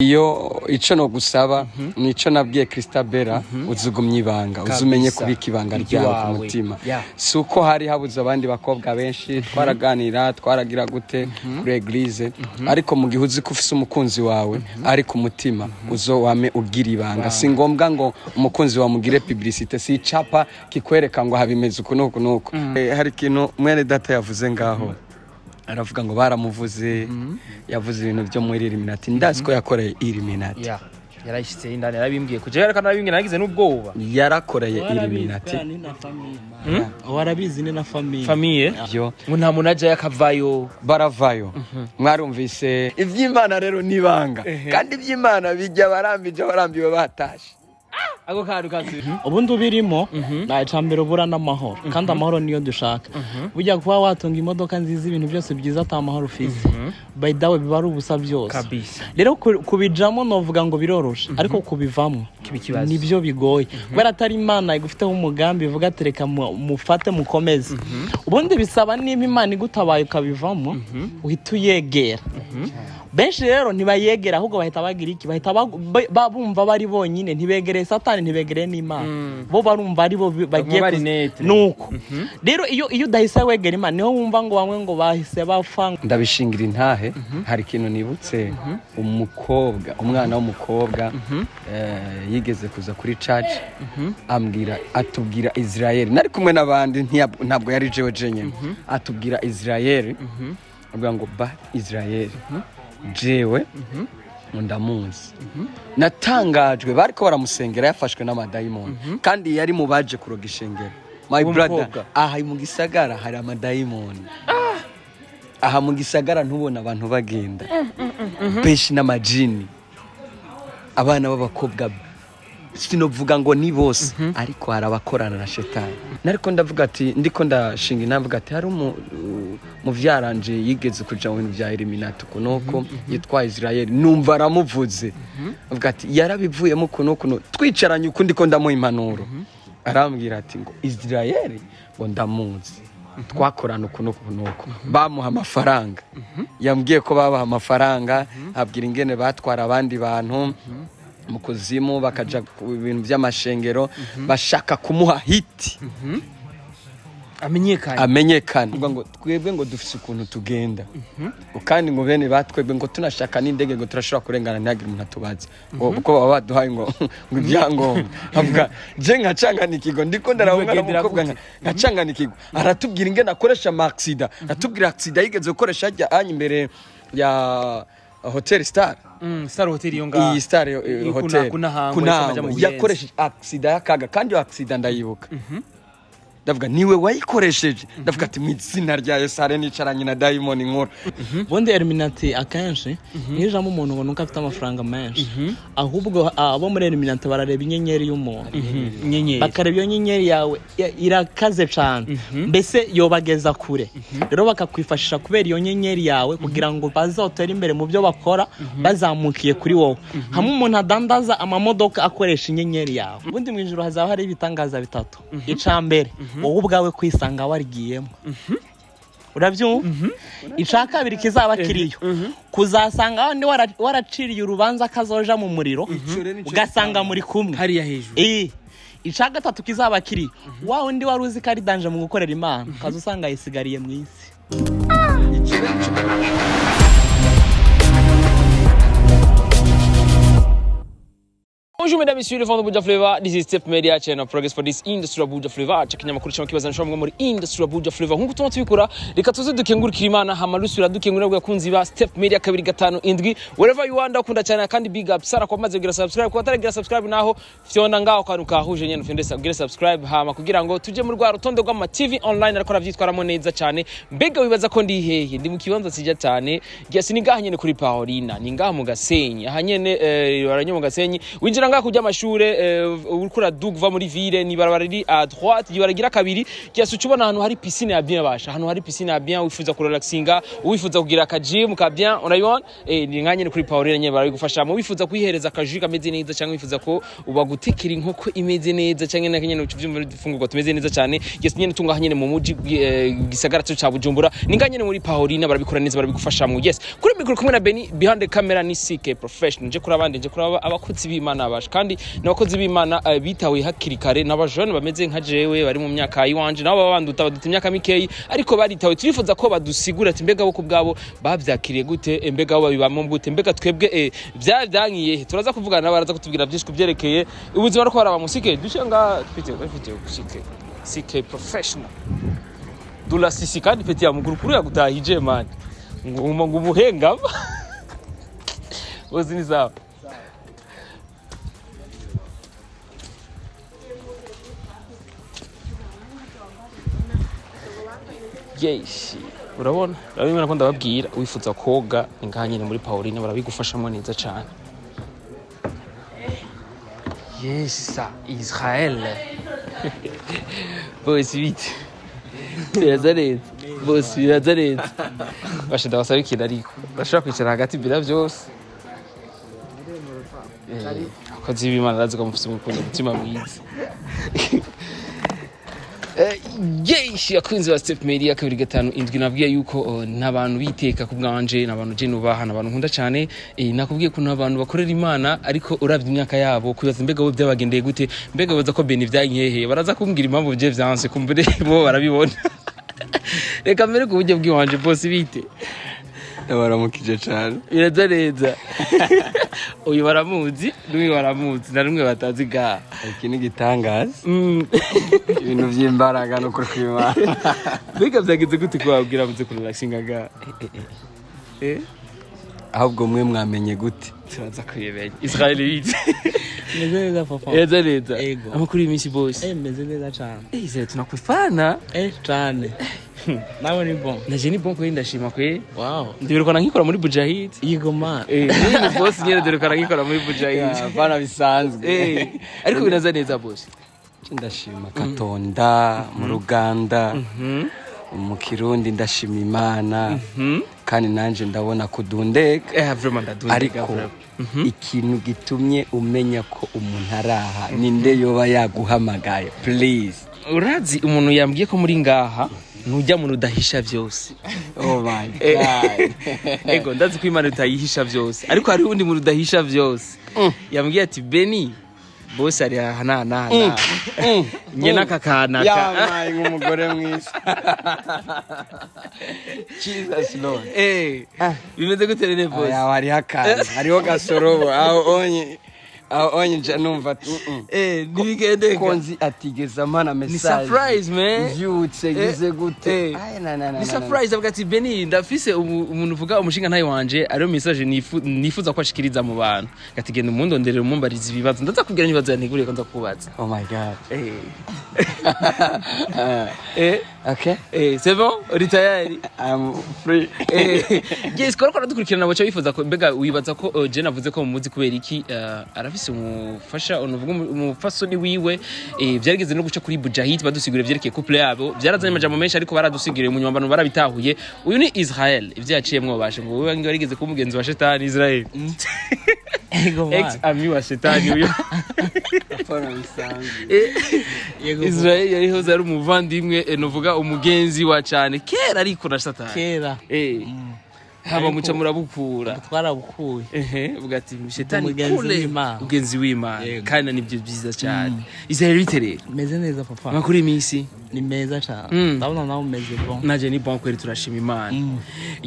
Iyo ico no gusaba nico nabwiye Christabera uzugumye ibanga uzumenye kubika ibanga ryawe ku mutima suko hari habuze abandi bakobwa benshi twaraganira twaragira gute kuri eglise ariko mu gihe uzi ko ufise umukunzi wawe ari ku mutima uzo wame ugira ibanga si ngombwa ngo umukunzi wamugire publicité si icapa kikwereka ngo habimeze uko nuko hari kintu mwene data yavuze ngaho aravuga ngo baramuvuze yavuze ibintu byo muri Illuminati ndazi ko yakoreye Illuminati yarayishitse indani yarabimbwiye kuje yerekana nabimbwiye nagize n'ubwoba yarakoreye Illuminati warabizi na famille byo ngo nta munaja yakavayo baravayo mwarumvise ivy'Imana rero nibanga kandi ivy'Imana bijya barambiwe batashe ako kantu kazi ubundi ubirimo na icambere ubura n'amahoro kandi amahoro niyo dushaka burya kuba watunga imodoka nziza ibintu byose byiza atamahoro ufise by the way biba ari ubusa byose kabisa rero kubijamo novuga ngo biroroshe ariko kubivamo nibyo bigoye kubera atari Imana igufiteho umugambi ivuga tereka mufate mukomeze ubundi bisaba niba Imana igutabaye ukabivamo uhita uyegera benshi rero ntibayegera ahubwo bahita bagira iki bahita babumva bari bonyine ntibegere Satani ntibegere n'Imana bo barumva ari bo bagiye nuko rero iyo udahise wegera Imana niho wumva ngo bamwe ngo bahise bafanga ndabishingira intahe hari kintu nibutse umwana w'umukobwa yigeze kuza kuri church atubwira Israel nari kumwe n'abandi ntabwo yari jewe jenye atubwira Israel avuga ngo ba Israel jewe ndamuzi natangajwe bariko baramusengera yafashwe n'amadayimoni kandi yari mu baje kuroga ishengero my brother aha mu gisagara hari amadayimoni aha mu gisagara ntubona abantu bagenda benshi n'amajini abana b'abakobwa sinovuga ngo ni bose ariko hari abakorana na Shetani nariko ndavuga ati ndiko ndashinga inavuga ati hari mu vyaranje yigeze kuja mu bintu vya Illuminati kunuko yitwa Israel numva aramuvuze avuga ati yarabivuyemo kunuko twicaranye uko ndiko ndamuha impanuro arambwira ati ngo Israel ngo ndamuzi twakorana kunuko bamuha amafaranga yambwiye ko babaha amafaranga abwira ingene batwara abandi bantu mukuzimu bakaja ku bintu by'amashengero bashaka kumuha hiti amenyekana ngo twebwe ngo dufise ukuntu tugenda kandi ngo bene batwebwe ngo tunashaka n'indege ngo turashobora kurengana ntihagire umuntu atubaza uko baba baduhaye ngo ibyangombwa avuga je nkacanganikigo ndiko ndarabona n'umukobwa nkacanganikigo aratubwira ingene akoresha maxida aratubwira accident yigeze gukoresha ajya imbere ya Hotel Star Star Hotel yonga iyi Star Hotel kuna yakoresheje accident yakaga kandi yo accident ndayibuka ndavuga niwe wayikoresheje ndavuga ati mu izina rya Yesu are nicaranye na diamond nkora bonde Illuminati akenshi nijamo umuntu ngo nuko afite amafaranga menshi ahubwo abo muri Illuminati barareba inyenyeri y'umuntu bakareba iyo nyenyeri yawe irakaze cyane mbese yobageza kure rero bakakwifashisha kubera iyo nyenyeri yawe kugira ngo bazotera imbere mu byo bakora bazamukiye kuri wowe hamwe umuntu adandaza amamodoka akoresha inyenyeri yawe ubundi mu ijuru hazaba hari ibitangaza bitatu icambere wowe ubwawe kwisanga warigiyemo urabyumva icaka kabiri kizaba kiriyo kuzasanga abandi waraciriye urubanza kazoja mu muriro ugasanga muri kumwe hariya hejuru icaka gatatu kizaba kiriyo wa undi wari uzi ko ari danje mu gukorera Imana kazusanga yisigariye mu isi Bonjour mesdames et messieurs, les fans de Uburyo Flavor. This is Step Media channel progress for this industry of Uburyo Flavor. Chakanya makuru cyangwa kibaza nshobora muri industry of Uburyo Flavor. Nkuko tuma tubikora reka tuze dukengurikira Imana hamalusura dukengurira bwakunzi ba Step Media 257 wherever you are ndakunda cyane kandi big up Sara kwa maze gira subscribe kwa taragira subscribe naho fyona ngaho kanuka huje nyene fende gira subscribe hama kugira ngo tuje muri rwa rutonde rwa ma TV online ariko ravyitwaramo neza cyane mbega wibaza ko ndi hehe ndi mu kibanza sija cyane giya sinigaha nyene kuri Paulina ningaha mu Gasenyi aha nyene baranye mu Gasenyi winjira ngaha kujya amashure uriko uraduga muri ville ni barabara riri à droite yibaragira kabiri cyase ucubona ahantu hari piscine ya bien basha ahantu hari piscine ya bien wifuza kurelaxinga wifuza kugira ka gym ka bien urayibona ni nkanye kuri Paulina nyene barabigufasha mu wifuza kwihereza akaji kameze neza cyangwa wifuza ko uba gutekera inkoko imeze neza cyangwa nakanye ucuvyumva ifungurwa tumeze neza cyane yes nyene tunga nyene mu muji gisagara cyo Bujumbura ni nkanye muri Paulina barabikora neza barabigufasha mu yes kuri mikro kumwe na Beni behind the camera ni CK professional nje kuri abandi nje kuri abakozi b'Imana basha kandi n'abakozi b'Imana bitawe hakiri kare n'abajone bameze nka jewe bari mu myaka yiwanje nabo babanduta badute imyaka mikeyi ariko baritawe turifuza ko badusigura ati mbega bo kubgabo bavyakiriye gute mbega bo babibamo gute mbega twebwe byankiye turaza kuvugana n'abaraza kutubwira byinshi kubyerekeye ubuzima no kwara bamusike dushenga twite CK professional dula sisi kandi peti ya muguru kuri yagutahije man ngo umuhenga bozini sawa yes urabona ko ndababwira wifuza koga inganye muri Paulina barabigufashamo neza cyane yes Israel boss vite yazaretse boss yazaretse bashida basaba ikintu ariko bashaka kwicara hagati bila byose akozi b'Imana raziko mufise umutima mwiza yeshi akunze wa Step Media kabiri gatanu indwi nabwiye yuko nabantu biteka ku bwanje nabantu je nubaha nabantu nkunda cyane nakubwiye ko nabantu bakorera Imana ariko uravye imyaka yabo kubaza mbega bo byabagendeye gute mbega baza ko Beni byanyehe baraza kumbwira impamvu bye byanse kumbere bo barabibona reka mbere ku buryo bw'iwanje boss bite baramukije cyane birazareza uyu baramuzi n'uyu baramuzi na rumwe batazi ga iki ni gitangaza ibintu by'imbaraga no kwimana mbega byagize gute kwabwira muze kurelaxinga ga ahubwo mwe mwamenye gute turaza kuyebenya Israel bite meze neza papa yazareza amakuru y'imisi boss meze neza cyane izere tunakwifana cyane nawe ni bon naje ni bon ko ndashima kwe wow ndiruka nkikora muri Bujahid yego man ni boss nyene ndiruka nkikora muri Bujahid bana bisanzwe ariko binaza neza boss ndashima Katonda mu Ruganda mu Kirundi ndashima Imana kandi nanje ndabona kudundeka vraiment ndadundeka ariko ikintu gitumye umenya ko umuntu araha ninde yoba yaguhamagaye please urazi umuntu yambwiye ko muri ngaha nujya mu rudahisha byose oh my god ego ndazi ko Imana utayihisha byose ariko hari undi mu rudahisha byose yambwiye ati Beni boss ari hana nyena kakana yamaye nk'umugore mwiza Jesus Lord bimeze gute rene boss yawe ari hakana hariho gasorobo aho onye nje numva nibigendeka konzi atigeza mana message ni surprise man vyutse gize gute ni surprise avuga ati Beni ndafise umuntu uvuga umushinga ntayi wanje ariyo message nifuza ko ashikiriza mu bantu gatigenda umundonderera umumbariza ibibazo ndaza kubwira nibazo yanteguriye ko ndakubaza oh my god okay c'est bon retire I'm free yes ko dukurikirana nabo cyo bifuza ko mbega wibaza ko je navuze ko muzi kubera iki arafise umufasha unuvuga umufasoni wiwe byarigeze no guca kuri Bujahid badusigura byerekeye couple yabo byarazanye amajambo menshi ariko baradusigiriye mu nyambano barabitahuye uyu ni Israel ivyo yaciyemwo bashe ngo wewe warigeze ku mugenzi wa Shetani Israel ex ami wa Shetani uyu apana bisanzwe Israel yariho zari umuvandimwe novuga umugenzi wa cyane kera ariko na Shetani kera haba muca murabukura twarabukuye bugati Shetani ugenzi w'Imana kandi nibyo byiza cyane Israel biterera meze neza papa makuri imisi ni meza cyane ndabona nawe umeze bon naje ni bon kweri turashima Imana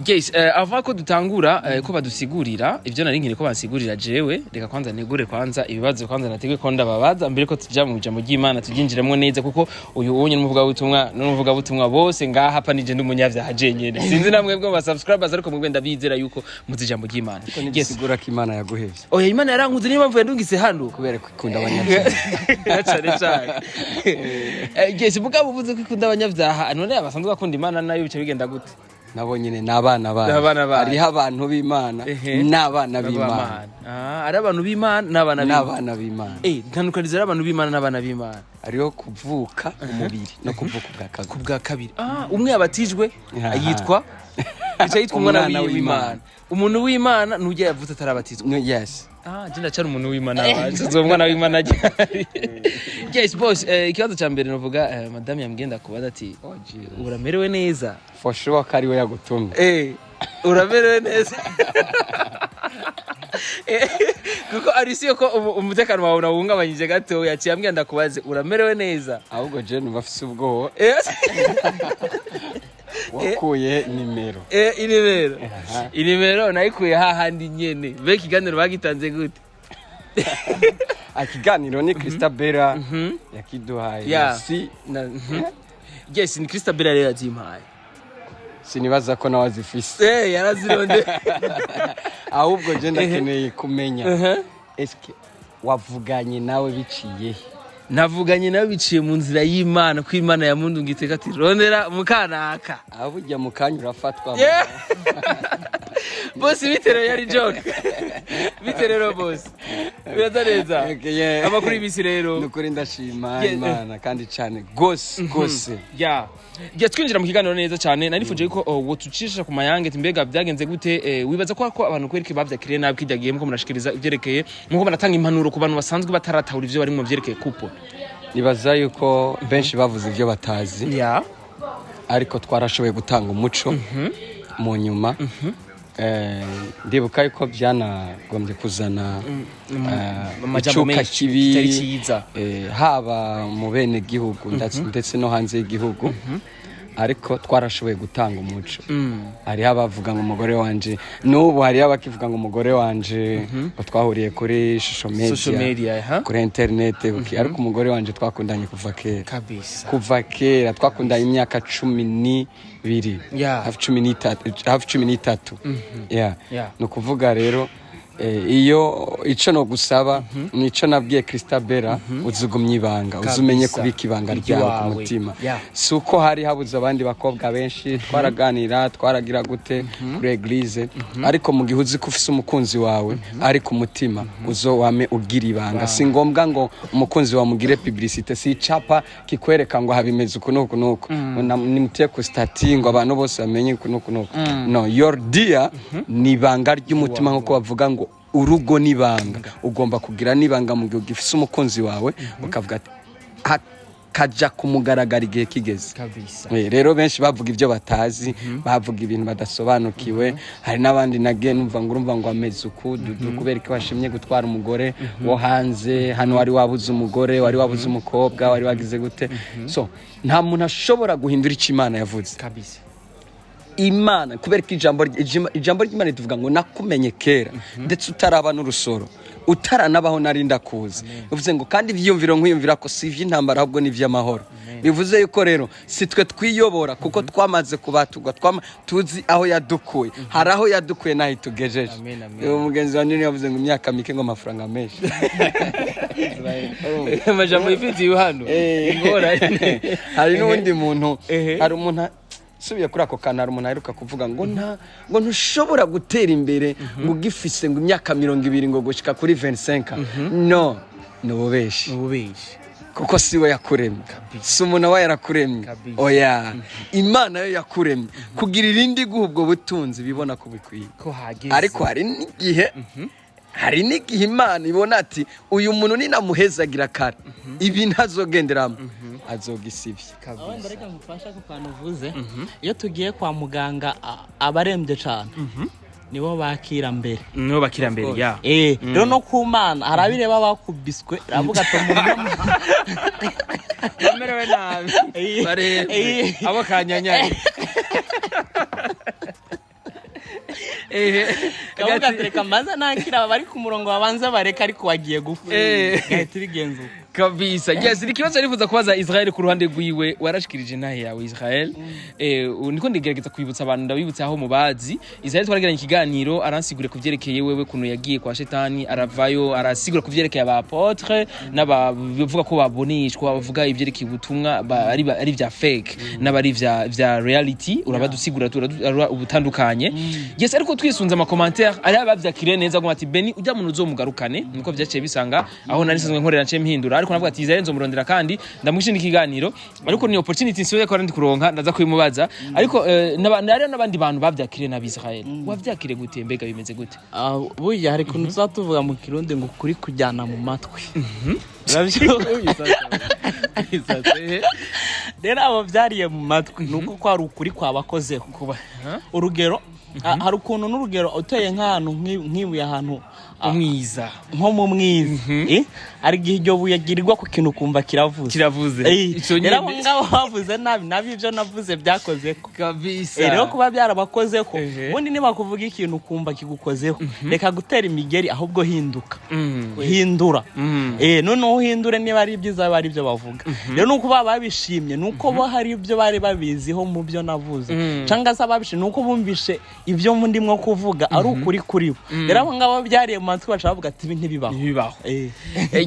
yes avant ko dutangura ko badusigurira ivyo nari nkire ko bansigurira jewe reka kwanza negure kwanza ibibazo kwanza nategwe ko ndababaza mbere ko tujya mu jambo ry'Imana tuginjiremo neza kuko uyu wonye n'umuvuga butumwa bose ngaha hapa nije ndumunyavyaha jenyene sinzi namwe bwo ba subscribers ariko mwebwe ndabizera yuko muzi jambo ry'Imana sigura ko Imana yaguhevye oya Imana yarankuze niba mvuye ndungise hano kubera ko ikunda abanyabyaha cyane yes buvuze ko ikunda abanyabyaha none abasanzwe bakunda Imana nayo bice bigenda gute nabo nyine n'abana babo hariho abantu b'Imana n'abana b'Imana ari abantu b'Imana n'abana b'Imana ntandukaniza abantu b'Imana n'abana b'Imana ariho kuvuka umubiri no kuvuka ubwa kabiri umwe yabatijwe yitwa umwana w'Imana umuntu w'Imana nujya yavutse atarabatizwa yes jenda cyane umuntu w'Imana nzo umwana w'Imana ajyari yes boss ikibazo cya mbere novuga madame yamgenda kubaza ati uramerewe neza for sure kari we yagutumye uramerewe neza kuko arisiyo ko umutekano wawe unawungabanyije gato yaciye amgenda kubaze uramerewe neza ahubwo je numva afise ubwoba wakuye nimero inimero nayikuye hahandi nyene be kiganiro bagitanze gute akiganiro ni Christabella yakiduhaye yes ni Christabella rero yazimpaye sinibaza ko nawe azifise yarazironde ahubwo je ndakeneye kumenya eske wavuganye nawe biciye navuganye nawe biciye mu nzira y'Imana ko Imana yamundungitse ati rondera mukanaka abujya mukanya urafatwa boss biterero yari joke biterero boss biraza amakuru y'ibisi rero nukuri ndashima Imana kandi cyane gose twinjira mu kiganiro neza cyane narifuje ko wotucisha ku mayange mbega byagenze gute wibaza ko abantu kwereke bavyakiriye nabi kidagiye muko murashikiriza ivyerekeye muko banatanga impanuro ku bantu basanzwe bataratahura ivyo bari mu vyerekeye kupo nibaza yuko benshi bavuze ivyo batazi ariko twarashoboye gutanga umuco mu nyuma ndibuka yuko byanagombye kuzana icuka kibi haba mu bene gihugu ndetse no hanze y'igihugu ariko twarashoboye gutanga umuco hariho abavuga ngo umugore wanje n'ubu hariho abakivuga ngo umugore wanje ngo twahuriye kuri social media kuri internet ariko umugore wanje twakundanye kuva kera twakundanye imyaka 12 hafi 13 no kuvuga rero iyo ico no gusaba nico nabwiye Christabella uzugumye ibanga uzumenye kubika ibanga ryawe ku mutima suko hari habuze abandi bakobwa benshi twaraganira twaragira gute kuri eglise ariko mu gihe uzi ko ufise umukunzi wawe ari ku mutima uzo wame ugira ibanga si ngombwa ngo umukunzi wa mugire publicité si chapa kikwereka ngo habimeze uko nuko nimuteye ku stati ngo abantu bose bamenye uko nuko no your dear ni banga ry'umutima nko bavuga ngo urugo nibanga ugomba kugira nibanga mu gihe gifise umukunzi wawe ukavuga ati kaja kumugaragara igihe kigeze rero benshi bavuga ivyo batazi bavuga ibintu badasobanukiwe hari nabandi nagiye numva ngo ameze ukududu kubera ko bashimye gutwara umugore wo hanze hano wari wabuze umugore wari wabuze umukobwa wari wagize gute so nta muntu ashobora guhindura icyo Imana yavuze Imana kubera ko ijambo ry'Imana rivuga ngo nakumenye kera ndetse utaraba n'urusoro utaranabaho narinda kuza bivuze ngo kandi ivyumviro nkwiyumvira ko si ivy'intambara ahubwo n'ivy'amahoro bivuze yuko rero si twe twiyobora kuko twamaze kubatugwa tuzi aho yadukuye hari aho yadukuye naho tugejeje umugenzi wa nini yavuze ngo imyaka mike ngo amafaranga menshi amajambo ifitiye hano hari n'undi muntu hari umuntu subiye kuri ako kana umuntu aheruka kuvuga ngo ntushobora gutera imbere ngo gifise ngo imyaka 20 ngo gushika kuri 25 no nububeshi kuko siwe yakuremye si umuntu wa yarakuremye oya Imana yo yakuremye kugira irindi guhubwo butunzi bibona ko bikwiye ariko hari n'igihe Imana ibona ati uyu muntu ninamuhezagira kare ibi ntazogenderamo azogisivye abandi reka ngufasha ko kanuvuze iyo tugiye kwa muganga abarembye cyane nibo bakira mbere rero no ku Mana harabireba bakubiswe ravuga to umuntu bamerewe nabi bare abo kanyanyari kavuga tereka manza nakira bari ku murongo babanza bareka ariko wagiye gupfa gahita bigenza kabisa. Yes, ni kibazo arifuza kubaza Israel ku ruhande rwiwe warashikirije nahe yawe Israel. Niko ndigerageza kwibutsa abantu ndabibutsa aho mubazi. Israel twaragiranye ikiganiro aransigure kuvyerekeye wewe kuno yagiye kwa Shetani aravayo arasigura kuvyerekeye abapotre n'abavuga ko baboneshwa bavuga ivyerekeye ubutumwa ari vya fake n'abari vya reality urabadusigura ubutandukanye. Yes, ariko twisunza ama commentaire ari abavyakire neza ngo ati Beni ujya muntu uzomugarukane niko vyaciye bisanga aho nari sanzwe nkorera nce mpindura ariko navuga ati Israel nzomurondera kandi ndamwishinda ikiganiro ariko ni opportunity nsiwe ko ndi kuronka ndaza kwimubaza ariko n'abandi bantu bavyakire na Israel wavyakire gute mbega bimeze gute buya hari kuntu tuvuga mu kirundi ngo kuri kujyana mu matwi rero abo byariye mu matwi nuko kwari ukuri kwabakozeho urugero hari ukuntu n'urugero uteye nk'ahantu nk'ibuye ahantu umwiza nko mu mwiza ari gihe iryo buye girirwa ku kintu kumva kiravuze rero ngabo bavuze nabi ibyo navuze byakoze kabisa rero kuba byarabakozeho ubundi niba kuvuga ikintu kumva kigukozeho reka gutera imigeri ahubwo hindura noneho uhindure niba ari ibyiza bari ibyo bavuga rero nuko babishimye nuko bo hari ibyo bari babiziho mu byo navuze cyangwa se ababishimye nuko bumvishe ibyo ndimo kuvuga ari ukuri kuri bo rero abo ngabo byariye mu matwi bacavuga ati ibi ntibibaho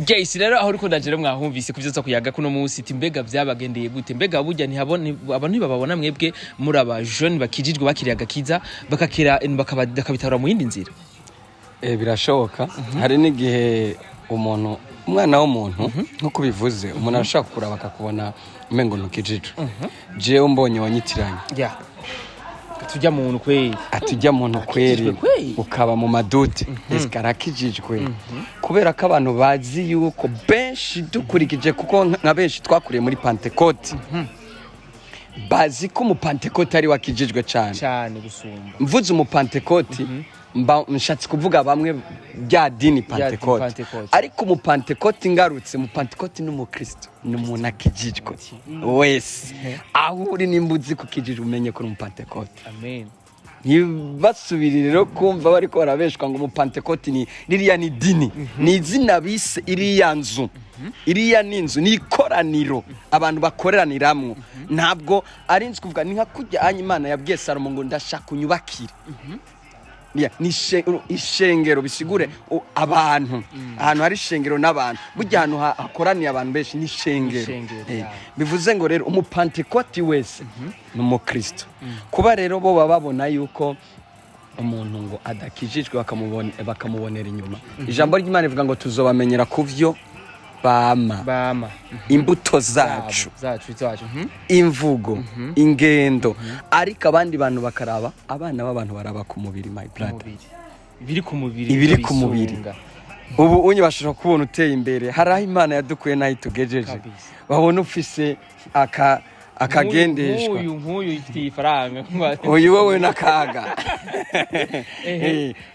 Guys rero aho uriko ndagire mwahumvise kuvyo kuyaga kuno munsi timbega byabagendeye gute mbega burya ntihabone abantu bababona mwebwe muri aba jeune bakijijwe bakiriye agakiza bakakira bakabitara mu yindi nzira birashoboka hari n'igihe umwana w'umuntu nkuko bivuze umuntu arashaka kura bakakubona umengo ntukijijwe jewe mbonye wanyitiranye tujya muntu kweli atujya muntu kweli ukaba mu madute eskarakijijwe kubera ko abantu bazi yuko benshi dukurikije kuko nka benshi twakuriye muri Pentecote bazi ko mu Pentecote ari wakijijwe cyane gusumba mvuze mu Pentecote nshatse kuvuga bamwe bya dini Pentecote ariko mu Pentecote ngarutse mu Pentecote n'umukristo n'umuntu akijijwe wese aho uri nimbuzi kukijijwe umenye ko mu Pentecote amen ntibasubirire rero kumva bariko barabeshwa ngo mu Pentecote ni ririya ni dini ni izina bise iriya nzu iriya ni inzu ni ikoraniro abantu bakoreraniramwo ntabwo ari inzu kuvuga ni nka kujya Imana yabwiye Salomo ngo ndashaka unyubakire ni ishengero bisigure abantu ahantu hari ishengero n'abantu burya ahantu hakoraniye abantu benshi ni ishengero bivuze ngo rero umupantekoti wese ni umukristo kuba rero bo babona yuko umuntu ngo adakijijwe bakamubonera inyuma ijambo ry'Imana rivuga ngo tuzobamenyera kuvyo bama imbuto zacu imvugo ingendo ariko abandi bantu bakaraba abana b'abantu baraba ku mubiri my brother ibiri ku mubiri ubu unye bashobora kubona uteye imbere hari aho Imana yadukuye nayo tugejeje babona ufise akagendeshwa nk'uyu ifitiye ifaranga uyu wowe nakaga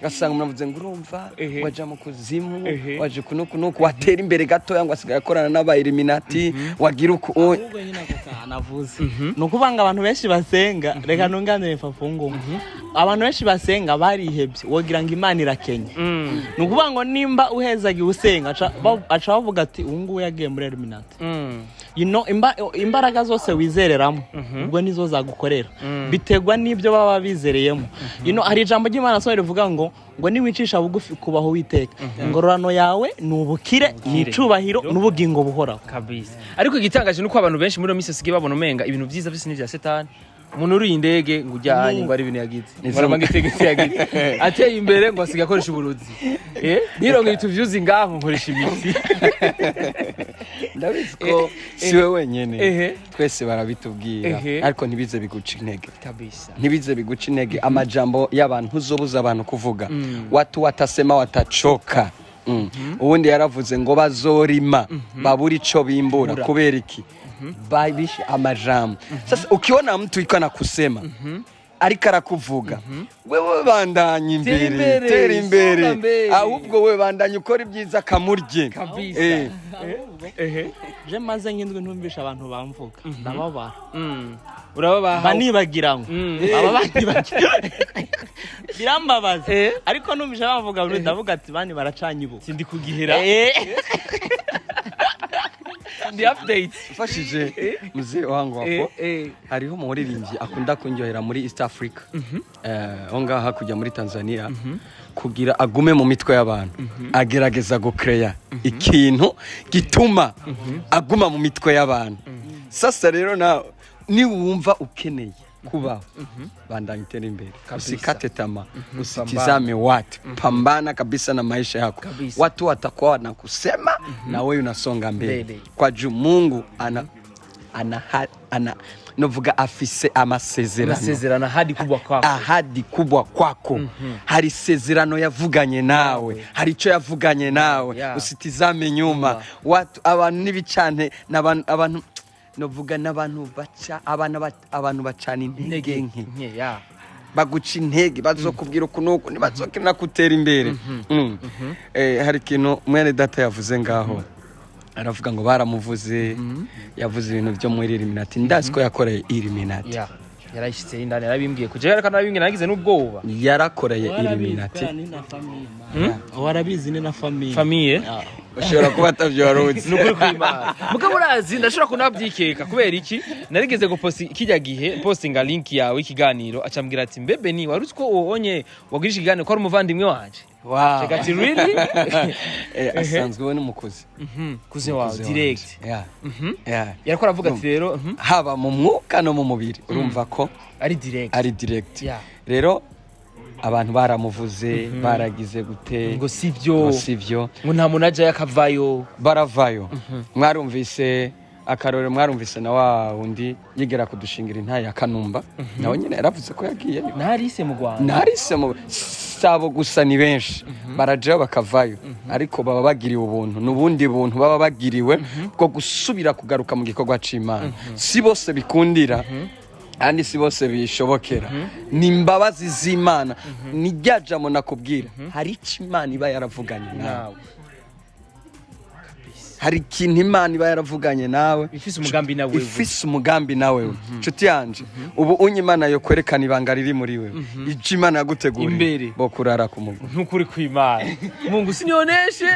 gasanga muravuze ngo urumva waja mu kuzimu waje kunuku watera imbere gato yangwa asigaye akorana n'aba Illuminati wagira uko navuze nukubanga abantu benshi basenga reka nunganire fafungo abantu benshi basenga barihebye wogira ngo Imana irakenye nukubanga nimba uhezaga usenga aca bavuga ati ungu yagiye muri Illuminati imbaraga zose wizereramo ubwo nizo zagukorera bitegwa n'ibyo baba bizereyemo hari ijambo ry'Imana so rivuga ngo niwicisha bugufi kubaho witeka ingororano yawe nubukire nicubahiro n'ubugingo buhoraho kabisa ariko igitangaje nuko abantu benshi muri misi sigiye babona umenga ibintu byiza byose ni vya Shetani umuntu uri indege ngo ujyanye ngo ari ibintu yagize barama gitegetse yagize ateye imbere ngo asiga akoresha uburuzi nirongo ituvyuzi ngaho nkoresha imitsi ndabizi ko siwe wenyene twese barabitubwira ariko ntibize biguca intege kabisa ntibize biguca intege amajambo y'abantu uzobuza abantu kuvuga watu watasema watachoka ubundi yaravuze ngo bazorima babura ico bimbura kubera iki babishi amajambo sasa ukiona mtu ikana kusema ariko arakuvuga wewe bandanye imbere tera imbere ahubwo wewe bandanye ukora ibyiza kamurye kabisa je maze ngindwe ntumvisha abantu bamvuga ndababara urababa banibagira ngo aba banibagira birambabaza ariko numvisha bavuga ndavuga ati bani baracanye ubu sindi kugihera ndi update ufashije mzee wangu hapo hariho umuririmbyi akunda kunyohera muri East Africa onga hakujya muri Tanzania kugira agume mu mitwe y'abantu agerageza gukreya ikintu gituma aguma mu mitwe y'abantu sasa rero na ni wumva ukeneye kubaho bandanye tena imbere usikate tamaa usitizame watu pambana kabisa na maisha yako watu watakuwa wanakusema na wewe unasonga mbele kwa juu Mungu ana novuga afise amasezerano ahadi kubwa kwako hari sezerano yavuganye nawe hari ico yavuganye nawe usitizame nyuma watu abantu nibicane n'abantu novuga n'abantu baca abantu bacana intege nke baguca intege bazokubwira ukunuko ntibazokina kutera imbere hari ikintu mwene data yavuze ngaho aravuga ngo baramuvuze yavuze ibintu byo muri Illuminati ndazi ko yakoreye Illuminati yarayishitse indane yarabimbwiye kujya kandi nabimbwiye nagize n'ubwoba yarakoreye Illuminati warabizi ni na famille ushobora kuba atavyorotse nukuri kwimana mugabo urazi ndashobora kunabyikeka kubera iki narigeze guposti kijya gihe postinga link yawe ikiganiro acambwira ati mbebe ni waruzi ko uwonye wagirisha ikiganiro ko ari umuvandimwe wanje wow chegati really asanzwe we n'umukozi kuze wawe direct yariko aravuga ati rero haba mu mwuka no mu mubiri urumva ko ari direct rero abantu baramuvuze baragize gute ngo sivyo ngo nta munaja yakavayo baravayo mwarumvise akarore mwarumvise na wa undi yigera kudushingira intaye akanumba nawe nyine yaravuze ko yagiye narise mu Rwanda narise mu sabo gusa ni benshi baraje bakavayo ariko baba bagiriwe ubuntu nubundi buntu baba bagiriwe bwo gusubira kugaruka mu gikorwa c'Imana si bose bikundira andi si bose bishobokera ni imbabazi z'Imana ni ryajamo nakubwira hari Imana iba yaravuganye nawe hari ikintu Imana iba yaravuganye nawe ifise umugambi nawe nshuti yanje ubu unyimana yo kwerekana ibanga riri muri wewe ije Imana yaguteguriye bo kurara ku mugo ntukuri kw'Imana Mungu sinyoneshe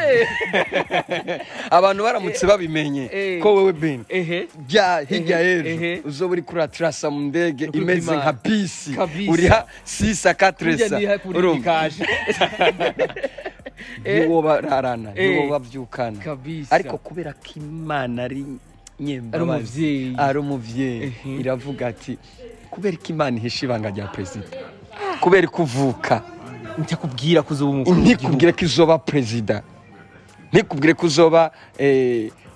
abantu baramutse babimenye ko wewe ben hirya yejo uzo buri kuri atrasa mu ndege imeze nka bisi uriha 6 urumva niwoba rarana niwoba byukana ariko kubera ko Imana ari nyembabazi ari umuvyeyi iravuga ati kubera ko Imana ihisha ibanga rya president kubera kuvuka ntakubwira kuzoba umukuru ntikubwire ko izoba president ntikubwire ko uzoba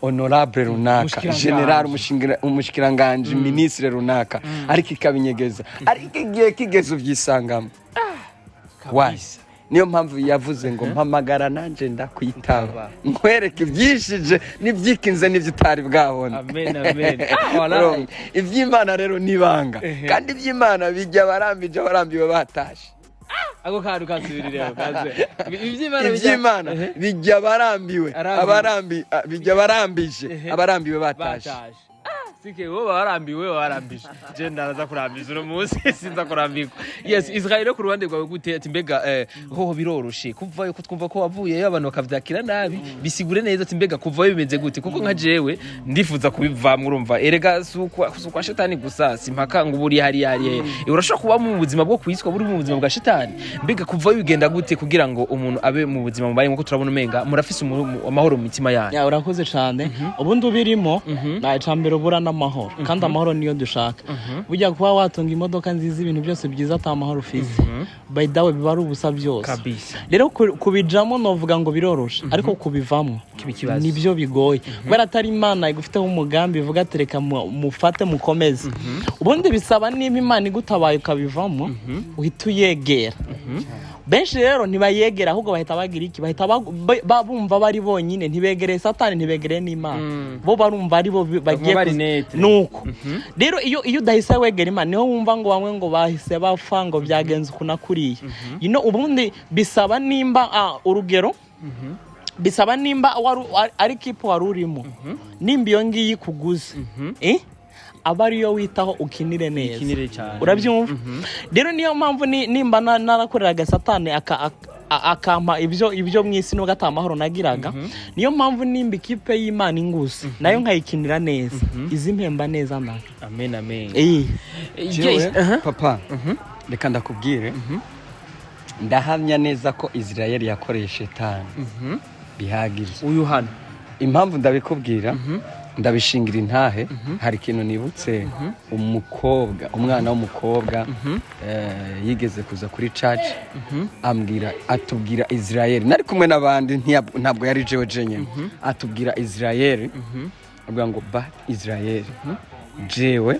honorable runaka general umushikiranganje ministre runaka ariko ikabinyegeza ariko igihe kigeze uvyisangamo wise niyo mpamvu yavuze ngo mpamagara nanje ndakwitaba nkwereke ibyishije n'ibyikinze n'ibyo utari bwabona amen iby'Imana rero nibanga kandi iby'Imana bijya barambiwe batashe ako kantu kasubirira kaze iby'Imana bijya barambiwe bijya abarambiwe batashe sike wowe warambije je ndaza kurambiza uno munsi sinza kurambirwa yes Israel ku ruhande rwawe gute ati mbega hoho biroroshe kuvayo kutwumva ko wavuye abantu bakavyakira nabi bisigure neza ati mbega kuvayo bimeze gute kuko nka jewe ndifuza kubivamwe urumva erega sukwa Shetani gusa simpaka ngo buri hari urashobora kuba mu buzima bwo kwiswa buri mu buzima bwa Shetani mbega kuvayo bigenda gute kugira ngo umuntu abe mu buzima mubaye nko turabona umenga murafise amahoro mu mitima yanyu urakoze cyane ubundi ubirimo na icambere ubura n'amahoro kandi amahoro niyo dushaka bujya kuba watunga imodoka nziza ibintu byose byiza atamahoro ufise by the way bibaru ubusa byose rero kubijamo novuga ngo biroroshe ariko kubivamo nibyo bigoye kubera atari Imana igufiteho umugambi ivuga tereka mufate mukomeze ubundi bisaba niba Imana igutabaye ukabivamo uhita uyegera benshi rero ntibayegera ahubwo bahita bagira iki bahita babumva bari bonyine ntibegereye Satani ntibegereye n'Imana bo barumva ari bo bagiye nuko rero iyo udahise wegera Imana niho wumva ngo bamwe ngo bahise bapfa ngo byagenze kunakuriye ubundi bisaba nimba urugero bisaba nimba ari kipo warurimo nimba iyo ngiyi kuguze abariyo witaho ukinire neza urabyumva rero niyo mpamvu nimba narakoreraga Satani akampa ibyo mwisi no gata amahoro nagiraga niyo mpamvu nimba ikipe y'Imana inguze nayo nkayikinira neza izi mpemba neza ndaka amen amen papa reka ndakubwire ndahamya neza ko Israel yakoresheje Shetani bihagije uyu hano impamvu ndabikubwira ndabishingira intahe hari ikintu nibutse umwana w'umukobwa yigeze kuza kuri church atubwira Israel nari kumwe n'abandi ntabwo yari jewe jenye atubwira Israel avuga ngo ba Israel jewe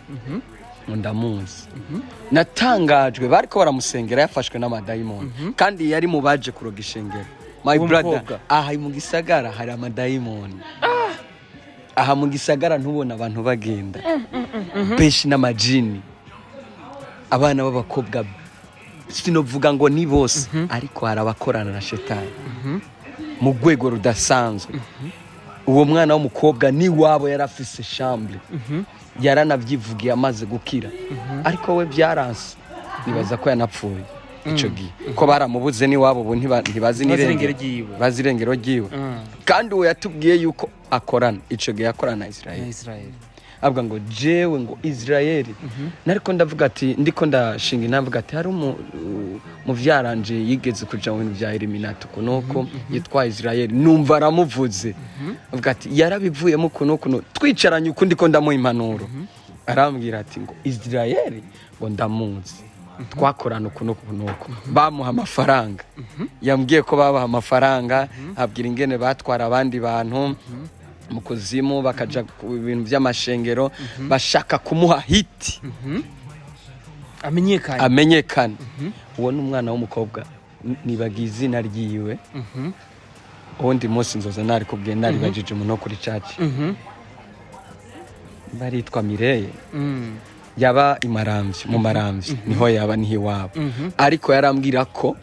ndamuzi natangajwe bariko baramusengera yafashwe n'amadayimoni kandi yari mu baje kuroga ishengero my brother aha mu gisagara hari amadayimoni aha mu gisagara ntubona abantu bagenda beshi n'amajini abana b'abakobwa sinovuga ngo ni bose ariko hari abakorana na Shetani mu rwego rudasanzwe uwo mwana w'umukobwa ni wabo yarafise chambre yaranavyivugiye amaze gukira ariko we byaranse nibaza ko yanapfuye ico gihe ko baramubuze ni wabo ntibazi irengero ryiwe kandi uwo yatubwiye yuko akorana ico gihe akorana na Israel avuga ngo jewe ngo Israel nariko ndavuga ati ndiko ndashinga inamvuga ati hari mu vyaranje yigeze kuja mu bintu vya Illuminati kunuko yitwa Israel numva aramuvuze avuga ati yarabivuyemo kunuko twicaranye uko ndiko ndamuha impanuro arambwira ati ngo Israel ngo ndamuzi twakorana kunuko bamuha amafaranga yambwiye ko babaha amafaranga abwira ingene batwara abandi bantu mukuzimu bakaja ku bintu by'amashengero bashaka kumuha hiti amenyekane uwo n'umwana w'umukobwa nibaga izina ryiwe undi munsi nzoza nari kubwiye nari bajije umuntu kuri church baritwa Mireye yaba mu maramvyi niho yaba nihiwabo ariko yarambwira ko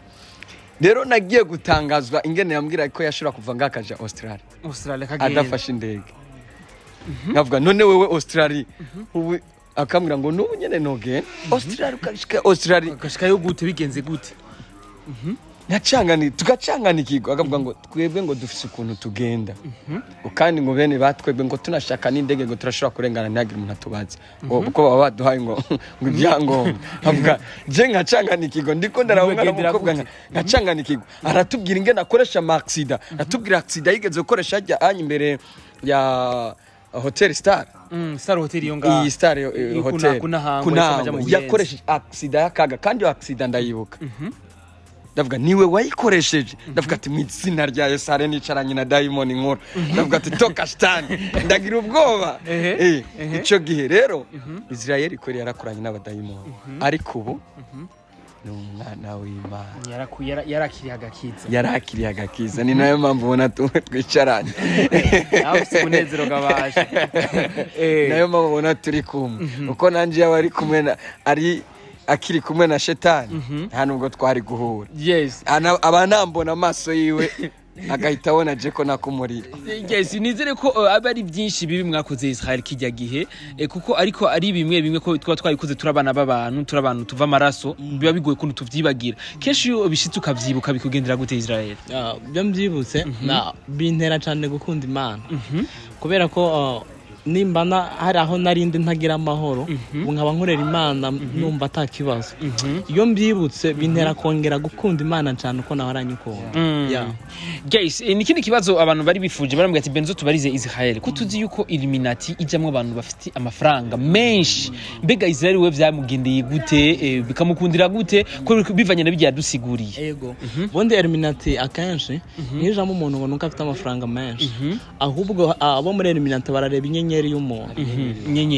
rero nagiye gutangazwa ingene yambwira ko yashobora kuva ngakaja Australia adafashe indege navuga none wewe Australia ubu akambwira ngo n'ubu nyene noge Australia ukashika yo gute bigenze gute tugacanganikirwa akavuga ngo twebwe ngo dufise ukuntu tugenda kandi ngo bene batwebwe ngo tunashaka n'indege ngo turashobora kurengana ntihagire umuntu atubaza uko baba baduhaye ngo ibyangombwa avuga je nkacanganikirwa ndiko ndarabona n'umukobwa nkacanganikirwa aratubwira ingene akoresha maxida aratubwira axida yigeze gukoresha ajya imbere ya Hotel Star Hotel yo nga iyi Star Hotel kuna yakoresha axida yakaga kandi yo axida ndayibuka ndavuga niwe wayikoresheje ndavuga ati mu izina rya Yesu are nicaranye na diamond nkuru ndavuga ati toka Shetani ndagira ubwoba ico gihe rero Israel ikore yarakoranye n'abadayimoni ariko ubu n'umwana w'Imana yarakiriye agakiza ni nayo mpamvu ubona twicaranye nawe sikunezero gabaje nayo mpamvu ubona turi kumwe uko nanje yabari kumwe ari akiri kumwe na Shetani nta nubwo twari guhura abanambona amaso yiwe agahita abona je ko nakumurira nizere ko aba ari byinshi bibi mwakoze Israel kijya gihe kuko ariko ari bimwe ko twabikoze turabana b'abantu tuva amaraso biba bigoye kuntu tuvyibagira kenshi iyo bishitse ukavyibuka bikugendera gute Israel byo mbyibutse bintera cyane gukunda Imana kubera ko nimbana hari aho narindi ntagira amahoro nkaba nkorera Imana numva atakibazo iyo mbyibutse bintera kongera gukunda Imana cyane uko naho aranyikunda guys nikindi kibazo abantu bari bifuje barambwira ati benzo tubarize Israel ko tuzi yuko Illuminati ijamwe abantu bafite amafaranga menshi mbega Israel we vyamugendeye gute bikamukundira gute ko bivanye na bijya dusiguriye yego bonde Illuminati akenshi nijamo umuntu ngo nuko afite amafaranga menshi ahubwo abo muri Illuminati barareba inyenyeri y'umuntu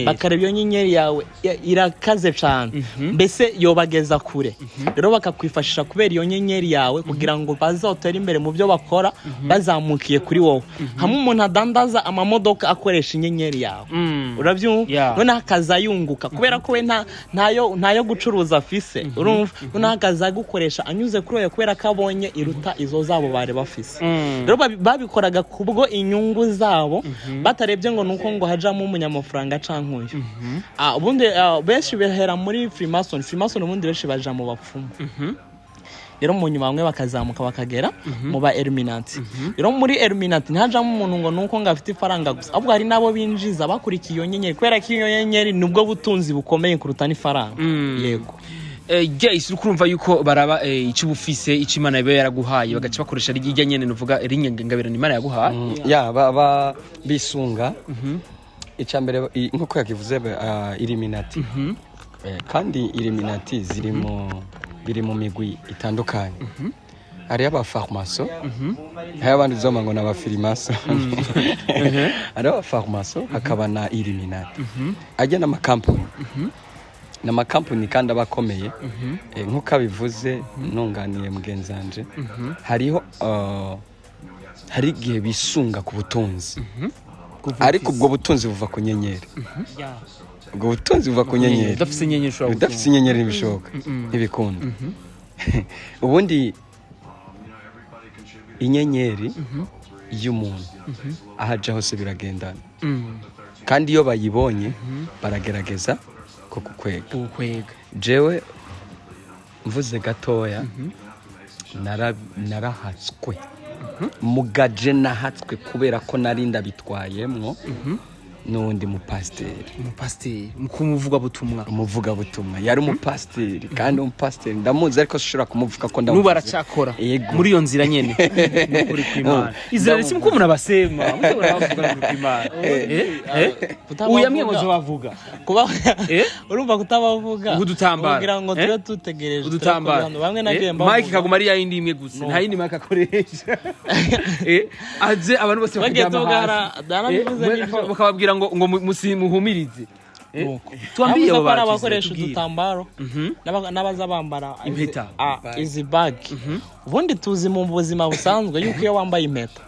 bakareba iyo nyenyeri yawe irakaze cyane mbese yobageza kure rero bakakwifashisha kubera iyo nyenyeri yawe kugira ngo bazotere imbere mu byo bakora bazamukiye kuri wowe hamwe umuntu adandaza amamodoka akoresha inyenyeri yawe urabyumva none akazayunguka kubera ko we ntayo gucuruza afise urumva none akazagukoresha anyuze kuri wowe kubera ko abonye iruta izo zabo bari bafise rero babikoraga kubwo inyungu zabo batarebye ngo nuko ngo hajamo umunyamafaranga cankuye ubundi benshi behera muri Freemason ubundi benshi baja mu bapfumu rero mu nyuma bamwe bakazamuka bakagera mu ba Illuminati rero muri Illuminati ntihajamo umuntu ngo nuko ngafite ifaranga gusa ahubwo hari nabo binjiza bakurikiye iyo nyenyeri kubera ko iyo nyenyeri nubwo butunzi bukomeye kuruta n'ifaranga yego guys ukurumva yuko baraba icyo Ufise icyo Imana yabe yaraguhaye bagaca bakoresha rijya nyene nuvuga rinyengabirana Imana yaguhaye ya baba bisunga icambere nkuko yakivuze Illuminati kandi Illuminati biri mu migwi itandukanye hari abafarmaso hari abandi zoma ngo n'abafirimaso hari abafarmaso hakaba na Illuminati ajya n'amakampani kandi abakomeye nkuko abivuze nunganiye mugenzanje hariho hari igihe bisunga ku butunzi ariko ubwo butunzi buva ku nyenyeri ubwo butunzi buva ku nyenyeri udafise inyenyeri ntibishoboka ntibikunda ubundi inyenyeri y'umuntu ahaja hose biragendana kandi iyo bayibonye baragerageza ko kukwega jewe mvuze gatoya narahatswe mugaje nahatswe kubera ko narinda bitwayemwo n'undi mupasteri umuvuga butumwa yari umupasteri kandi umupasteri ndamuzi ariko shobora kumuvuga ko nuba aracakora muri iyo nzira nyene kuri kw'Imana Israel si mko munabasema mutabavuga kuri kw'Imana uyamye ngo bavuga kuba urumva kutabavuga udutambara kugira ngo tube tutegereje udutambara bamwe nagiye mbavuga Mike kaguma ari yindi imwe gusa nta yindi Mike akoresha aje abantu bose bakagama bakababwira ngo muhumirize tuambie abo bakoresha udutambaro n'abaza bambara impeta izi bag ubundi tuzi mu buzima busanzwe yuko iyo wambaye impeta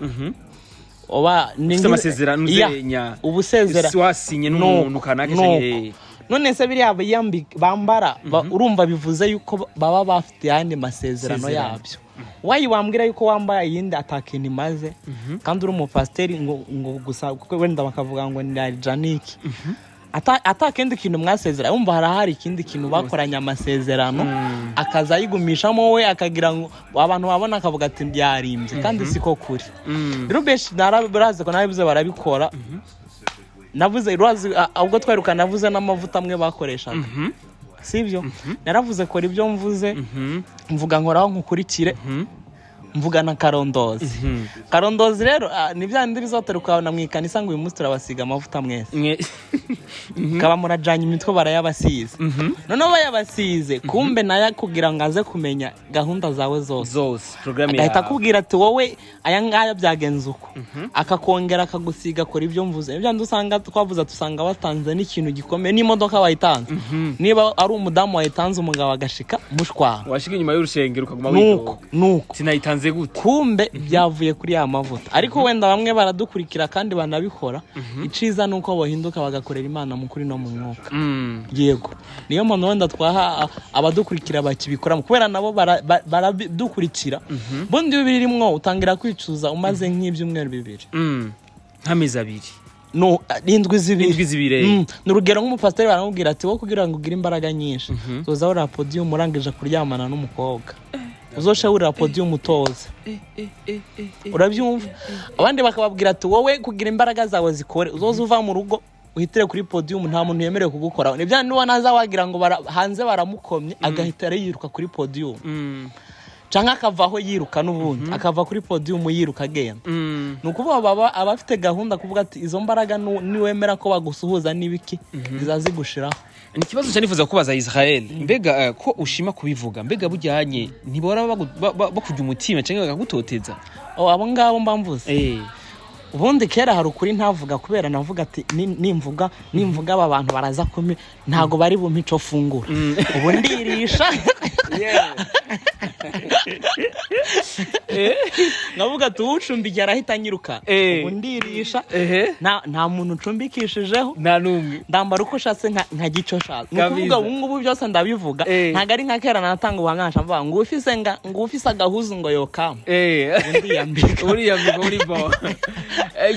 oba ningi amasezerano zenya ubusezera wasinye n'umuntu kanaka none se biriya bambara urumva bivuze yuko baba bafite yandi masezerano yabyo wayi wambwira yuko wambaye yindi atakintu imaze kandi uri umupasteri ngo gusa kuko wenda bakavuga ngo ni Janiki atakindi kintu mwasezera umva harahari ikindi kintu bakoranya amasezerano akazayigumishamo we akagira ngo abantu babona akavuga ati byarimbye kandi siko kuri rero beshi narabraze ko nabivuze barabikora navuze irazi ubwo twaruka navuze n'amavuta amwe bakoreshaga sivyo naravuze ko ibyo mvuze mvuga nkoraho nkukurikire mvuga na karondozi rero ni byandi bizoteruka na mwikanisa ngo uyu munsi turabasiga amavuta mwese kaba murajanye imitwe barayabasize none bayabasize kumbe naya kugira ngo aze kumenya gahunda zawe zose program ya ahita kubwira ati wowe aya ngaya byagenze uko akakongera akagusiga kora ibyo mvuze ibyo ndusanga twavuza tusanga watanze n'ikintu gikomeye n'imodoka wayitanze niba ari umudamu wayitanze umugabo agashika mushwa washika inyuma y'urushengero ukaguma widoga nuko sinayitanze gute kumbe byavuye kuri ya mavuta ariko wenda bamwe baradukurikira kandi banabikora iciza nuko bohinduka bagakorera Imana mu kuri no mu mwuka yego niyo mpamvu wenda twaha abadukurikira bakibikora kubera nabo baradukurikira bundi bibirimwo utangira kwicuza umaze nk'ibyumweru 2 nk'amezi 2 no indwi zibiri n'urugero nk'umupasteri baramubwira ati wo kugira ngo ugire imbaraga nyinshi uzoza uri podium urangije kuryamana n'umukobwa uzosha uri podium utoza urabyumva abandi bakababwira ati wowe kugira imbaraga zawe zikore uzoza uva mu rugo uhitire kuri podium nta muntu yemerewe kugukora ni bya niba naza wagira ngo hanze baramukomye agahita yiruka kuri podium canka akavaho yiruka n'ubundi akava kuri podium yiruka agenda nukuvuga baba abafite gahunda kuvuga ati izo mbaraga niwemera ko bagusuhuza nibiki zizazigushiraho ni kibazo cyanifuza kubaza Israel mbega ko ushima kubivuga mbega bujyanye ntibora bakujya umutima cyangwa bakagutoteza abo ngabo mbamvuze ubundi kera hari ukuri ntavuga kubera navuga ati nimvuga aba bantu baraza kumi ntago bari bumpico fungura ubu ndirisha navuga tuwucumbikira arahita nyiruka ubu ndirisha nta muntu ucumbikishijeho nta numwe ndambara uko shatse nka gico shatse nukuvuga ubu byose ndabivuga ntago ari nka kera natanga ubuhangasha mvuga ngo ufise agahuzu ngo yokama ndiyambika uri bo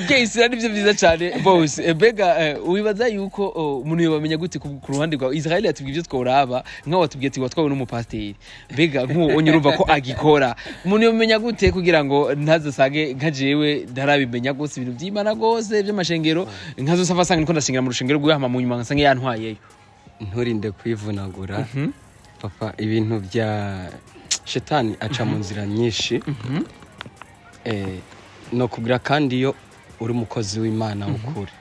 Guys, nibyo byiza cyane bose bega wibaza yuko umuntu yobamenya gute ku ruhande rwa Israel yatubwiye ibyo tworaba nka watubwiye ati watwawe n'umupasteri bega nko urumva ko agikora umuntu yomenya gute kugira ngo ntazasage nka jewe ntarabimenya gose ibintu by'Imana gose by'amashengero nkazosava sanga niko ndashingira mu rushengero rw'ihama mu nyuma nsange yantwayeyo nturinde kwivunagura papa ibintu bya Shetani aca mu nzira nyinshi no kugira kandi iyo uri umukozi w'Imana ukuri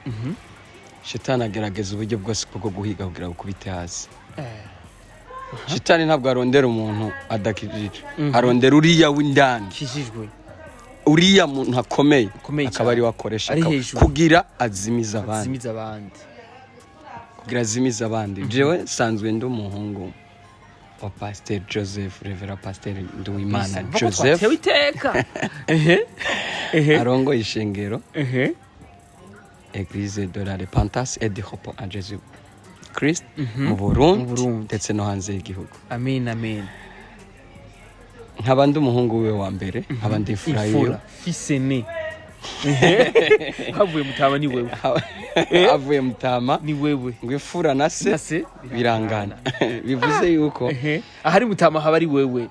Shetani agerageza uburyo bwose bwo guhiga kugira ngo kubite hasi Shetani ntabwo arondera umuntu adakijije arondera uriya w'indani kishijwe uriya muntu akomeye akaba ari wakoresha kugira azimiza abandi kugira azimiza abandi jewe sanzwe ndi umuhungu wa Pasteur Joseph Revera Pasteur Nduwimana Joseph arongo ishengero Église de la Repentance et du Repos en Jésus Christ mu Burundi ndetse no hanze y'igihugu. Amen amen. Nkaba ndi umuhungu we wa mbere nkaba ndi Ifurayo Ufise ne havuye mutama ni wewe avuye mutama ni wewe ngo ifura na se birangana bivuze yuko ahari mutama haba ari wewe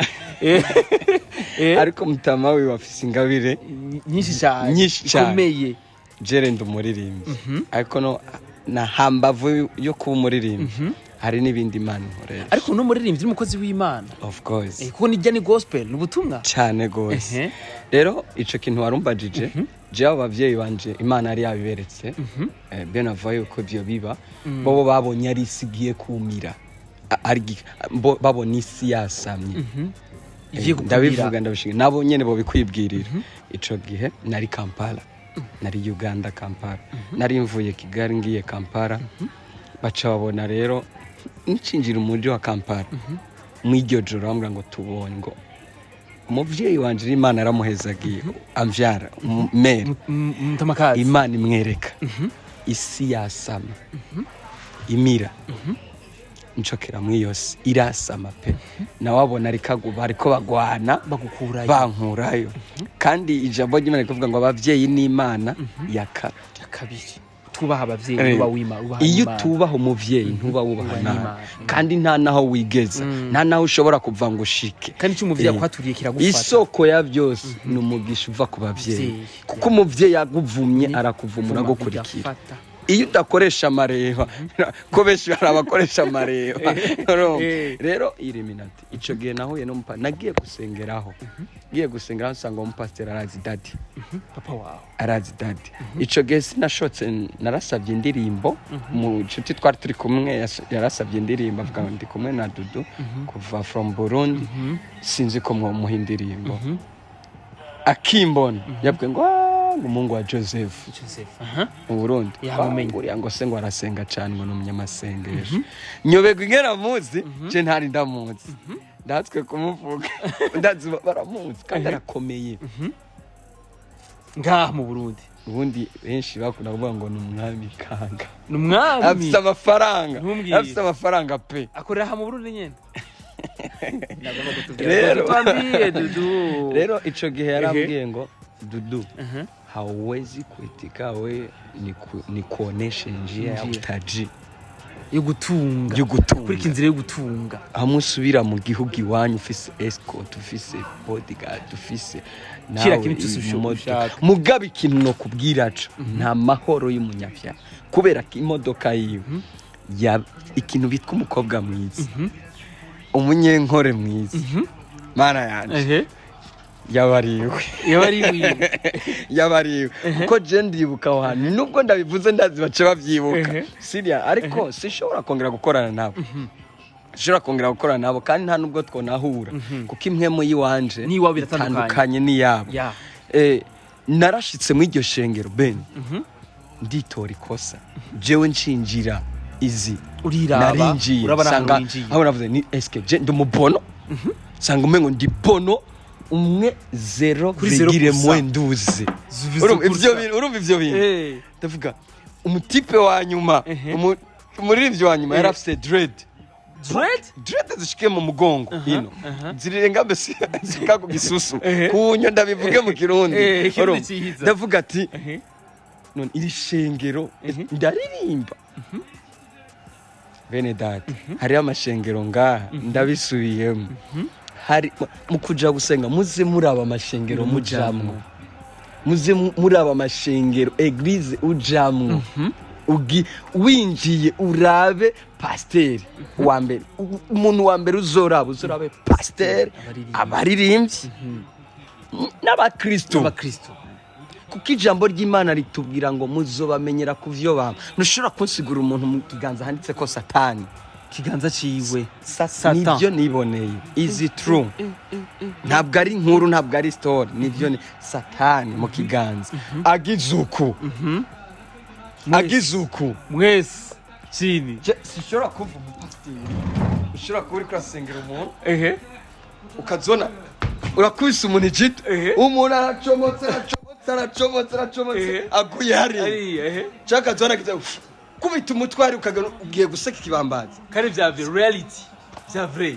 ariko mutama we wafise ingabire nyinshi cyane komeye jere ndumuririmbi ariko no na hambavu yo kuba umuririmbi hari n'ibindi Imana nkorera ariko no muririmbyi n'umukozi w'Imana of course kuko nijya ni gospel n'ubutumwa cyane gose rero ico kintu warumbajije je abavyeyi banje Imana yari yabiberetse ndavayo ko byo biba bobo babonye ari isigiye kumira babonye isi yasamye ndabivuga ndabishinga nabo nyene bo bikwibwirira ico gihe nari Kampala nari Uganda Kampala nari mvuye Kigali ngiye Kampala baca babona rero nicinjira umujyi wa Kampala mw'iryo joro bambwira ngo tubonye ngo umuvyeyi wanje Imana aramuhezagiye amvyara mere Imana imwereka isi yasama imira ncokera mwiyose irasama pe nawabona ariko bagwana bagukurayo bankurayo kandi ijambo ry'Imana kuvuga ngo abavyeyi n'Imana yakabiri tubaha abavyeyi uba wima iyo tubaha umuvyeyi ntuba wubaha Imana kandi nta naho wigeza nta naho ushobora kuva ngo ushike kandi cyo umuvyeyi akwaturiye kiragufata isoko ya byose numugisha uva ku bavyeyi kuko umuvyeyi yaguvumye arakuvumura gukurikira iyo udakoresha amareba ko benshi barabakoresha amareba rero iriminati ico gihe nahuye no nagiye gusengeraho ngiye gusengeraho nsanga umupasiteri arazi dadi papa wawe arazi dadi ico gihe sinashotse narasabye indirimbo mu nshuti twari turi kumwe yarasabye indirimbo avuga ngo ndi kumwe na Dudu kuva from Burundi sinzi ko muha indirimbo akimbona yabwe ngo umungu wa Joseph mu Burundi uriya ngo se ngo arasenga cyane ngo n'umunyamasengesho nyobegwa ingera muzi je ntari ndamuzi ndatswe kumuvuga ndazi baramuzi kandi arakomeye ngaha mu Burundi ubundi benshi bakunda kuvuga ngo n'umwami kanga n'umwami afite amafaranga pe akorera mu Burundi nyene rero ico gihe yarambwiye ngo Dudu hauwezi kuitika we ni kuonesha njia ya utaji yo gutunga kuri kinzira yo gutunga amusubira mu gihugu iwanyu ufise escort ufise bodyguard ufise kira kintu cy'ushaka mugabe ikintu no kubwiraco nta mahoro y'umunyavya kubera ko imodoka yiwe ya ikintu bitwa umukobwa mwiza umunyenkore mwiza mana yanje yabariwe kuko je ndibuka aho hantu nubwo ndabivuze ndazi bace bavyibuka Syria ariko sishobora kongera gukorana nabo kandi nta nubwo twonahura kuko imwemo yiwanje bitandukanye niyabo narashitse mu iryo shengero ben nditora ikosa jewe nshinjira izi narinjiye sanga aho navuze ni eske je ndumubono sanga umengo ndi bono umwe 0,12 urumva ivyo bintu ndavuga umutipe wa nyuma umurivyo wa nyuma yarafise dread zishike mu mugongo hino zirirenga mbese zikago gisusu kunyo ndabivuge mu kirundi ndavuga ati none iri shengero ndaririmba bene data hari amashengero ngaha ndabisubiyemo hari mu kuja gusenga muze muraba amashengero mujamwo muze muraba amashengero eglise ujamwo winjiye urabe pasiteri wa mbere umuntu wa mbere uzorabe pasiteri abaririmbyi n'abakristo kuko ijambo ry'Imana ritubwira ngo muzobamenyera ku vyo baba ntushobora kunsigura umuntu mu kiganza handitse ko satani kiganza ciwe nibyo niboneye is it true ntabwo ari inkuru ntabwo ari story nibyo ni satani mu kiganza agizuku mwese chini sishobora kuva umupasiteri ushobora kuba uri kurasengera umuntu ukazona urakubise umuntu igito umuntu aracomotse aguye hariya cyaka zona kubita umutwari ukagana ugiye guseka ikibambazi kare vya reality vya vrai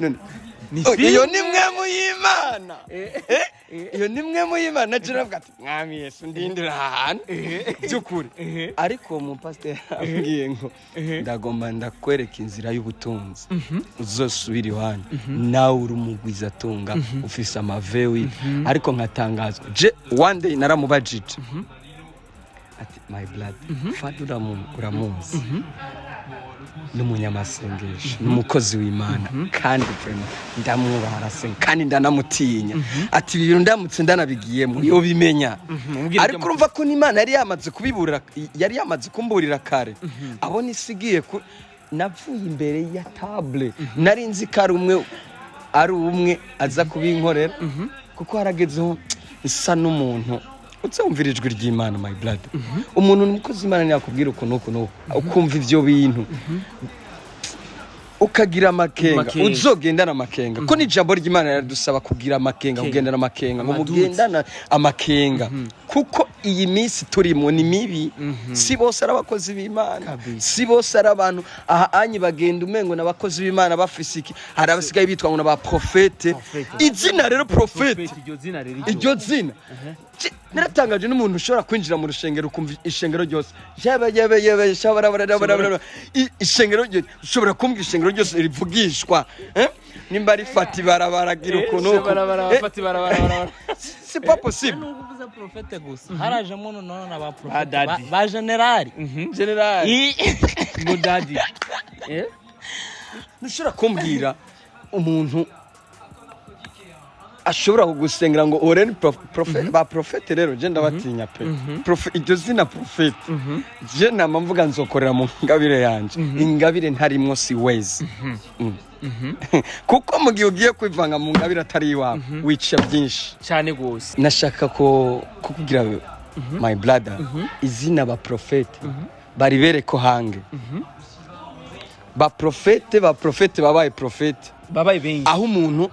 iyo ni mwe muyimana iyo ni mwe muyimana jiravuga ati mwami Yesu ndindira ahantu byukuri ariko mu pastor ambwiye ngo ndagomba ndakwereka inzira y'ubutunzi uzosubira iwanyu nawe uri umugwiza tunga ufise amavewi ariko nkatangazwa je one day naramubajije ati my blood fadura uramuzi n'umunyamasengesho n'umukozi w'Imana kandi vraiment ndamwubaha arasenga kandi ndanamutinya ati ibintu ndamutse ndanabigiyemo yo bimenya ariko urumva ko n'Imana yari yamaze kumburira kare abo nisigiye navuye imbere ya table nari nzi ko ari umwe aza kubinkorera kuko haragezeho isa n'umuntu utsumvira ijwi ry'Imana my blood umuntu n'umukozi w'Imana yakubwira ukuntu ukumva ivyo bintu ukagira amakenga uzogendana amakenga ko ni jambo ry'Imana yaradusaba kugira amakenga kugendana amakenga ngo mugendana amakenga kuko iyi minsi turimo ni mibi si bose arabakozi b'Imana si bose arabantu aha anyi bagenda umengo n'abakozi b'Imana bafise iki hari abasigaye bitwa ngo n'aba profete izina rero profete iryo zina naratangaje n'umuntu ushobora kwinjira mu rushengero ukumva ishengero ryose yebe shabara ishengero ryose ushobora kumva ishengero ryose rivugishwa nimba rifati barabaragira ukuntu c'est pas possible n'uvuze profete gusa haraje muntu none aba profete ba general ngo daddy ntushobora kumbwira umuntu ashobora kugusengera ngo oreni profete ba profete rero je ndabatinya pe iryo zina profete je namamvuga nzokorera mu ngabire yanje ingabire ntarimwo si wezi kuko mugiye ugiye kwivanga mu ngabire atari iwawe wica byinshi cyane gose nashaka ko kukugira my brother izina ba profete bari bereko hange ba profete babaye profete babaye benshi aho umuntu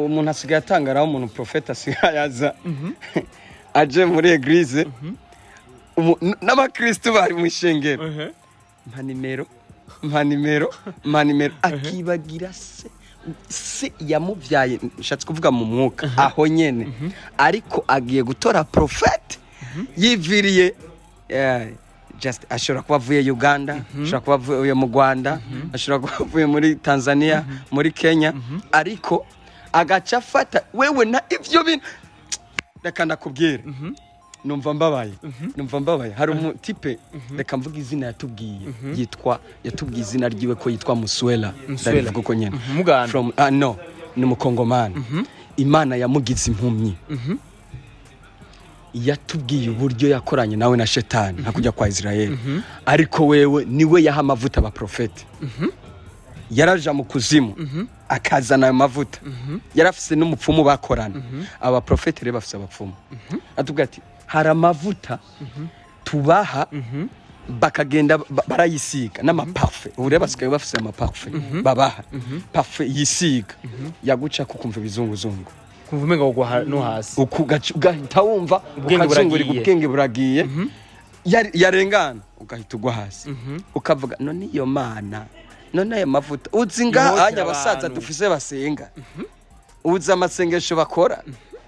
umuntu asigaye atangaraho umuntu profete asigaye aza aje muri eglise n'abakristo bari mu ishengero mpa nimero akibagira se yamuvyaye nshatse kuvuga mu mwuka aho nyene ariko agiye gutora profete yiviriye just ashobora kuba avuye Uganda ashobora kuba avuye mu Rwanda ashobora kuba avuye muri Tanzania muri Kenya ariko agaca afata wewe na ivyo bintu reka ndakubwira numva mbabaye hari umutipe reka mvuga izina yatubwiye izina ryiwe ko yitwa Muswela ndavuga ko nyene from no ni mukongomani Imana yamugize impumyi yatubwiye uburyo yakoranye nawe na Shetani hakujya kwa Israel ariko wewe niwe yaha amavuta aba profete yaraja mu kuzimu akazana ayo mavuta yarafise n'umupfumu bakorana aba profete rero bafise abapfumu atubwira ati hari amavuta tubaha bakagenda barayisiga n'amaparfait ureba basigaye bafise amaparfait babaha parfait yisiga yaguca kukumva bizunguzungu kuvumenga kugwa no hasi ukugahita wumva ukazungurira ubwenge buragiye yarengana ugahita ugwa hasi ukavuga none iyo mana none ayo mavuta uzinga anya basaza dufise basenga uzi amasengesho bakora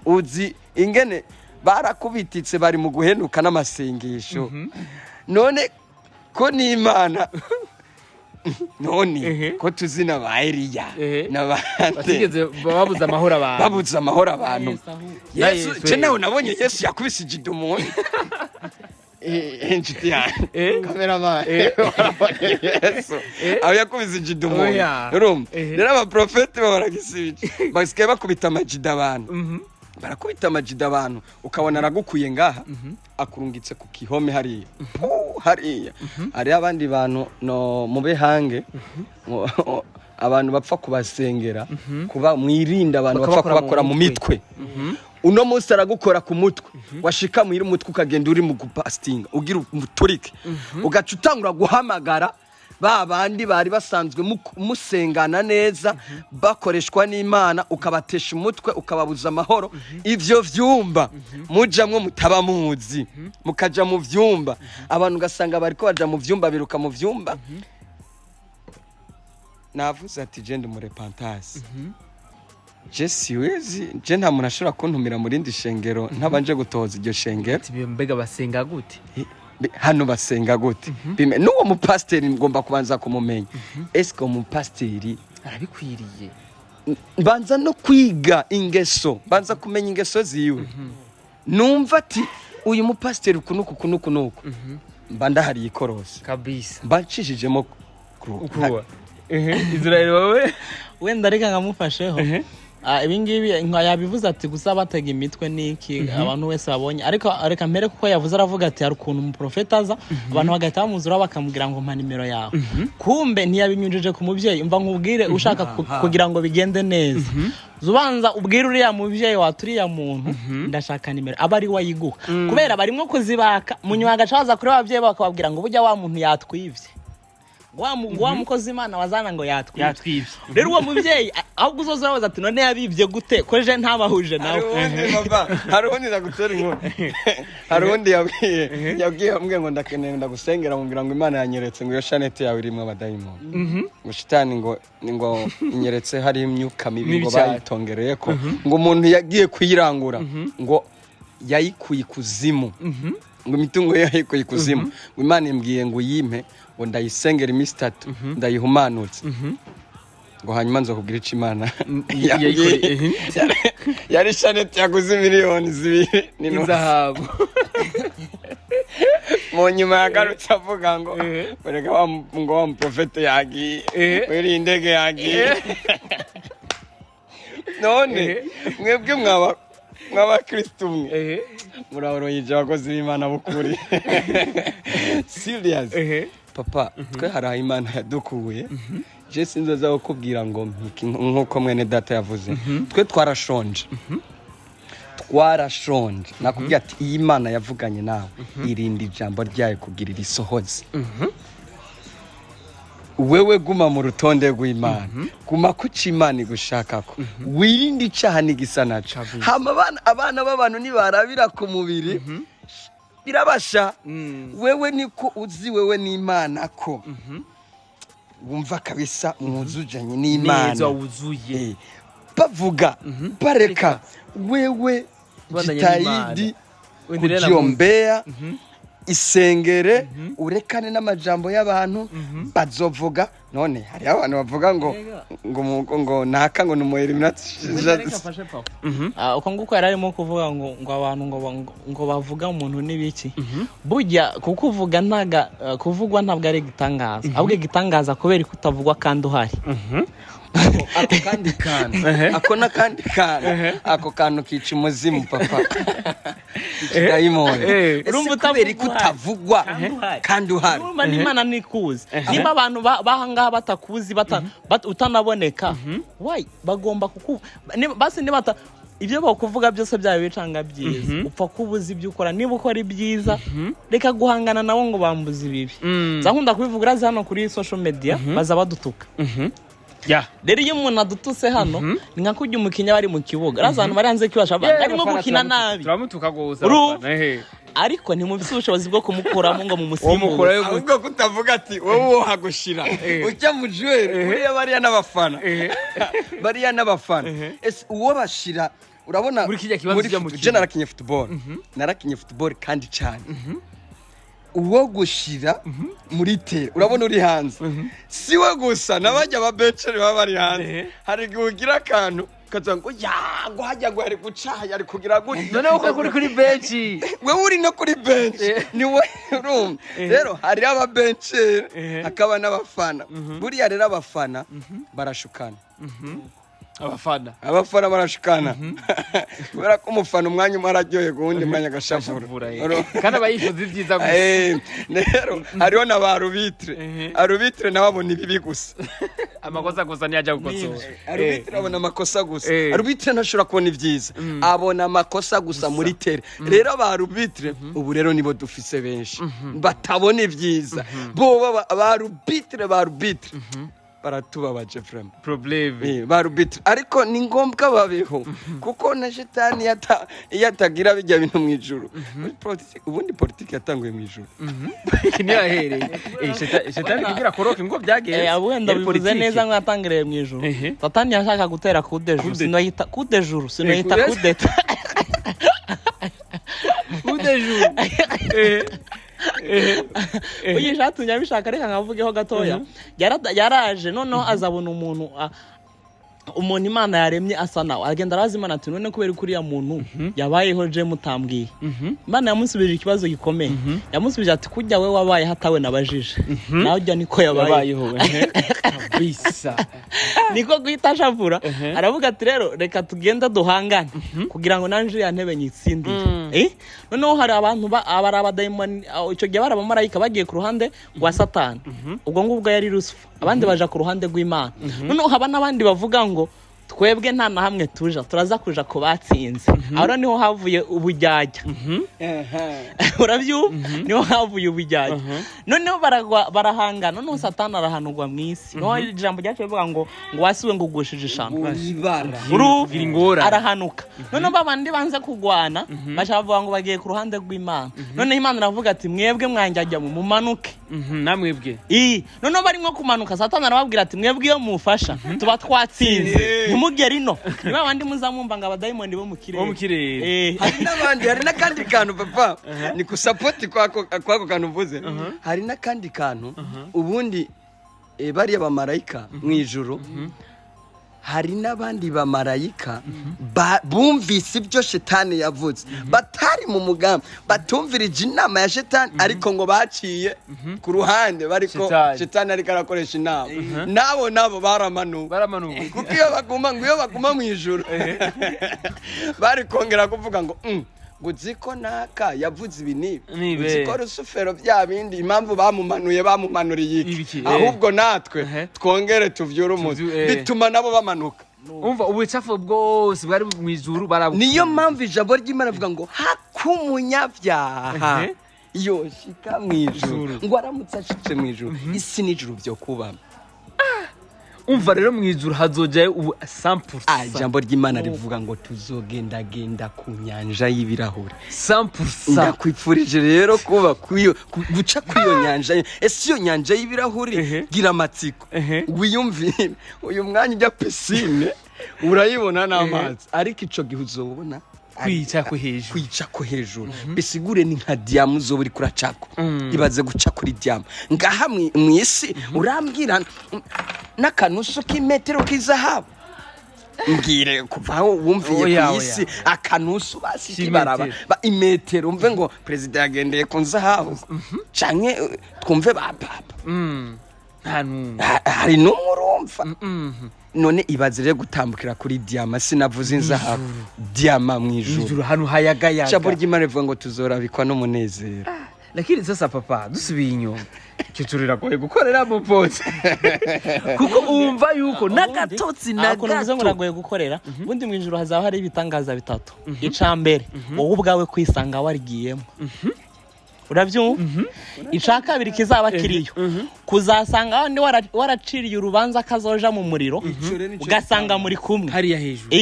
uzi ingene barakubititse bari mu guhenuka n'amasengesho none ko ni Imana none ko tuzina ba Eliya n'abandi batigeze babuza amahoro abantu Yesu je nawe nabonye Yesu yakubise ijido umuntu inshuti yanjye cameraman Yesu aho yakubise ijido umuntu urumva rero abaprofeti baragisije basigaye bakubita amajida abantu barakubita amajida abantu ukabona aragukuye ngaha akurungitse ku kihome hariya hari abandi bantu no mube hange abantu bapfa kubasengera kuba mwirinda abantu bapfa kubakora mu mitwe uno munsi aragukora ku mutwe washika mwiri umutwe ukagenda uri mu gupastinga ugira umuturike ugaca utangura guhamagara babandi bari basanzwe musengana neza bakoreshwa n'Imana ukabatesha umutwe ukababuza amahoro ivyo vyumba mujamwe mutaba muzi mukaja mu vyumba abantu gasanga bariko baja mu vyumba biruka mu vyumba navuze ati je ndi mu repentance je siwezi je nta muntu ashobora kuntumira muri ndi shengero ntabanje gutoza iryo shengero mbega basenga gute hano basenga gute n'uwo mupasteri ngomba kubanza kumumenya eske umupasteri arabikwiriye banza no kwiga ingeso banza kumenya ingeso ziwe numva ati uyu mupasteri kunuku mba ndahari ikorosi kabisa mbanshishijemo kuruwa Israel wowe wenda reka nkamufasheho ibingibi yabivuze ati gusa batega imitwe niki abantu wese babonye ariko reka mbere kuko yavuze aravuga ati hari ukuntu umuprofeta aza abantu bagahita bamuzura bakamubwira ngo mpa nimero yawe kumbe ntiyabinyujije ku mubyeyi umva nkubwire ushaka kugira ngo bigende neza zubanza ubwire uriya mubyeyi waturiya muntu ndashaka nimero aba ari wayiguha kubera barimo kuzibaka munyuma agacaza kuri ababyeyi bakababwira ngo bujya wa muntu yatwivye wa mukozi Imana wazana ngo yatwivye rero uwo muvyeyi ahubwo uzoza urabaza ati none yabivye gute ko je ntabahuje nawe harundi nagutera inkuru harundi yabwiye mbwe ngo ndakeneye ndagusengera mubwira ngo Imana yanyeretse ngo iyo shanete yawe irimo abadayimoni ngo Shetani ngo inyeretse hari imyuka mibi ngo bayitongereye ko ngo umuntu yagiye kuyirangura ngo yayikuye kuzimu ngo imitungo yayikuye kuzimu ngo Imana imbwiye ngo yimpe ngo ndayisengera iminsi 3 ndayihumanutse ngo hanyuma nzokubwira ico Imana yari shanete yaguze miliyoni 2 n'inzahabu mu nyuma yagarutse avuga ngo bereka ngo wa muprofete yagiye weri indege yagiye none mwebwe mwaba Kristo mwe murahoroyije abakozi b'Imana bukuri serious papa twe hari Imana yadukuye je sinzoza gukubwira ngo nkuko mwene data yavuze twe twarashonje nakubwiye ati iyi Imana yavuganye nawe irindi jambo ryayo kugira risohoze wewe guma mu rutonde rw'Imana guma kuca Imana igushakako wirinde icaha n'igisa naco hama abana b'abantu nibarabira ku mubiri birabasha wewe niko uzi wewe n'Imana ko wumva kabisa umuzujanye n'Imana neza wuzuye bavuga bareka wewe jitahidi kujiombea isengere urekane n'amajambo y'abantu bazovuga none hari abantu bavuga ngo naka ngo numuhera iminsi uko nguko yararimo kuvuga ngo abantu ngo bavuga umuntu nibiki burya kukuvuga ntaga kuvugwa ntabwo ari gitangaza ahubwo gitangaza kubera kutavugwa kandi uhari ako kandi ako nakandi ako kantu kica umuzimu papa dayimoni urumva utabera kutavugwa kandi uhari urumva n'Imana nikuzi niba abantu bahanga batakuzi utanaboneka why bagomba basi niba ibyo bakuvuga byose byawe bicanga byiza upfa kubuza ibyo ukora niba ukora ibyiza reka guhangana nabo ngo bambuze ibibi zankunda kubivugira hano kuri social media baza badutuka rero iyo umuntu adutuse hano ni nka kujya umukinya bari mu kibuga razantu bari hanze kibasha barimo gukina nabi turamutuka gose ariko ntimufise ubushobozi bwo kumukuramo ngo mumusimbuze ahubwo kutavuga ati wowe wohagushira ujya mu jwere uriya bariya n'abafana ese uwo bashira urabona muri kijya kibazo cyo mu je narakinye football kandi cyane uwo gushira muri tere urabona uri hanze siwe gusa nabajya ba beceri baba bari hanze hari igihe ugira akantu kaza ngo ngo hajya ngo ari gucaya ari kugira gute noneho uko kuri benchi wewe uri no kuri bench ni we room rero hari aba benceri hakaba n'abafana buriya rero abafana barashukana abafana barashukana kubera ko umufana umwanya umwe araryoye gundi mwanya agashavura kandi abayifuza ibyiza gusa rero hariho na ba arbitre nawe abona ibibi gusa amakosa gusa ntiyajya gukosora arbitre abona amakosa gusa arbitre ntashobora kubona ibyiza abona amakosa gusa muri tere rero ba arbitre ubu rero nibo dufise benshi batabona ibyiza bo ba arbitre baratubabaje vraiment problème barubita ariko ni ngombwa babeho kuko na Shetani yatagira bijya bintu mu ijuru ubundi politiki yatanguye mu ijuru niyo yahereye Shetani kugira koroke ngo byagenze abwenda bivuze neza nkatangiriye mu ijuru Satani yashaka gutera kudejuru sinoyita kudejuru sinoyita kudeta kudejuru uyu shatu nyabishaka reka nkavugeho gatoya yaraje noneho azabona umuntu Imana yaremye asa nawe agenda arazi Imana ati none kubera kuriya muntu yabayeho je mutambwiye Imana yamusubije ikibazo gikomeye yamusubije ati kujya we wabaye hatawe nabajije nawe ujya niko yabayeho bisa niko guhita shavura aravuga ati rero reka tugenda duhangane kugira ngo nanje ya ntebe nyitsindire noneho hari abantu abari abadayimoni icyo gihe bari abamarayika bagiye ku ruhande rwa Satani ubwo ngubwo yari Lucifer abandi baje ku ruhande rw'Imana noneho haba n'abandi bavuga ngo twebwe nta na hamwe tuja turaza kuja ko batsinze aho niho havuye ubujyajya urabyumva niho havuye ubujyajya noneho barahangana noneho Satani arahanurwa mu isi no ijambo ryacu bivuga ngo wasiwe ngo ugushije ishano arahanuka noneho babandi banze kugwana bashavuga ngo bagiye ku ruhande rw'Imana noneho Imana iravuga ati mwebwe mwanjyajya mu mumanuke namwebwe noneho barimo kumanuka Satani arababwira ati mwebwe iyo mufasha tuba twatsinze mugera ino niba bandi muzamumva ngo abadayimoni bo mu kirere hari n'abandi hari n'akandi kantu papa ni ku support kwako kantu mvuze hari n'akandi kantu ubundi bari abamarayika mu ijuru hari n'abandi bamarayika bumvise ibyo Shetani yavuze batari mu mugambi batumvirije inama ya Shetani ariko ngo baciye ku ruhande bariko Shetani ariko arakoresha inama nabo baramanuwe kuko iyo baguma mu ijuru bari kongera kuvuga ngo uziko naka yavuze ibi nibi uziko rusufero bya bindi impamvu bamumanuriye iki ahubwo natwe twongere tuvyura umuzi bituma nabo bamanuka umva ubucafu bwose bwari mu ijuru barabuka niyo mpamvu ijambo ry'Imana rivuga ngo hakumunyabyaha yoshika mu ijuru ngo aramutse ashitse mu ijuru isi n'ijuru byo kubamo umva rero mu ijuru hazojayo ubu 100% ijambo ry'Imana rivuga ngo tuzogendagenda ku nyanja y'ibirahuri 100% ndakwifurije rero kuba guca kuyo nyanja ese iyo nyanja y'ibirahuri gira amatsiko wiyumvire uyu mwanya ujya piscine urayibona n'amazi ariko ico gihe uzobona kwica ko hejuru bisigure ni nka diamu zo buri kuracako ibaze guca kuri diamu ngaha mu isi urambwira n'akanusu k'imetero k'izahabu mbwire kuva wumviye ku isi akanusu basi baraba imetero umve ngo president yagendeye ku zahabu canke twumve ba papa hari n'umurumva none ibaze rero gutambukira kuri diama sinavuze inzahabu diama mu ijuru hano hayagayaga cyabo ry'Imana rivuga ngo tuzorabikwa n'umunezero lakini sasa papa dusubiye inyuma cyuturira goye gukorera mu pote kuko umva yuko nagatotsi nagato ngo nagoye gukorera bundi mu ijuru hazaba hari ibitangaza bitatu icambere wowe ubwawe kwisanga warigiyemo urabyumva icaka kabiri kizaba kiriyo kuzasanga abandi waraciriye urubanza kazoja mu muriro ugasanga muri kumwe hariya hejuru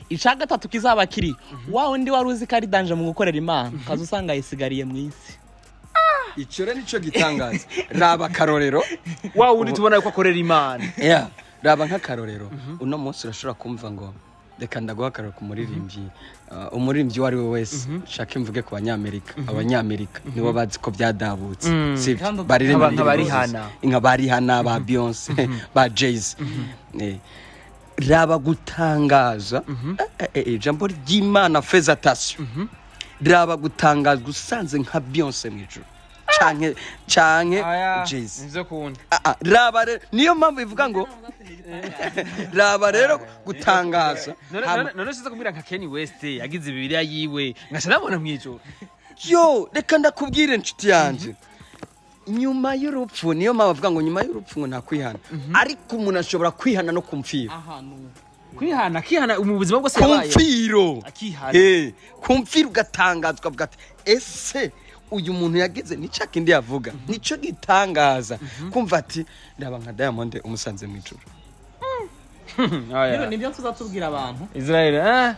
icaka gatatu kizaba kiriyo wa undi waruzi kari danje mu gukorera Imana kazusanga yisigariye mu isi icyo nico gitangaza raba karorero wa undi tubona yuko akorera Imana raba nk'akarorero uno munsi urashobora kumva ngo reka ndaguhakarara ku muririmbyi umuririmbyi wari we wese shaka mvuge ku abanyamerika nibo bazi ko byadabutse nka bari hana ba Beyonce ba Jay-Z raba gutangaza ijambo ry'Imana fezatasiyo raba gutangazwa usanze nka Beyonce mu ijuru canke Jay-Z raba niyo mpamvu ivuga ngo raba rero gutangaza none siza kumbira nka Kanye West yagize Bibiliya yiwe ngasha nabona mu ijuru yo reka ndakubwire inshuti yanje nyuma y'urupfu niyo mpamvu avuga ngo nyuma y'urupfu ngo ntakwihana ariko umuntu ashobora kwihana no kumfira kwihana mu buzima bwose yabaye kumfiro kumfiro ugatangazwa bwa ese uyu muntu yageze nicaka indi yavuga nico gitangaza kumva ati ndaba nka Diamond umusanze mu ijuru nibyo tuzatubwira abantu Israel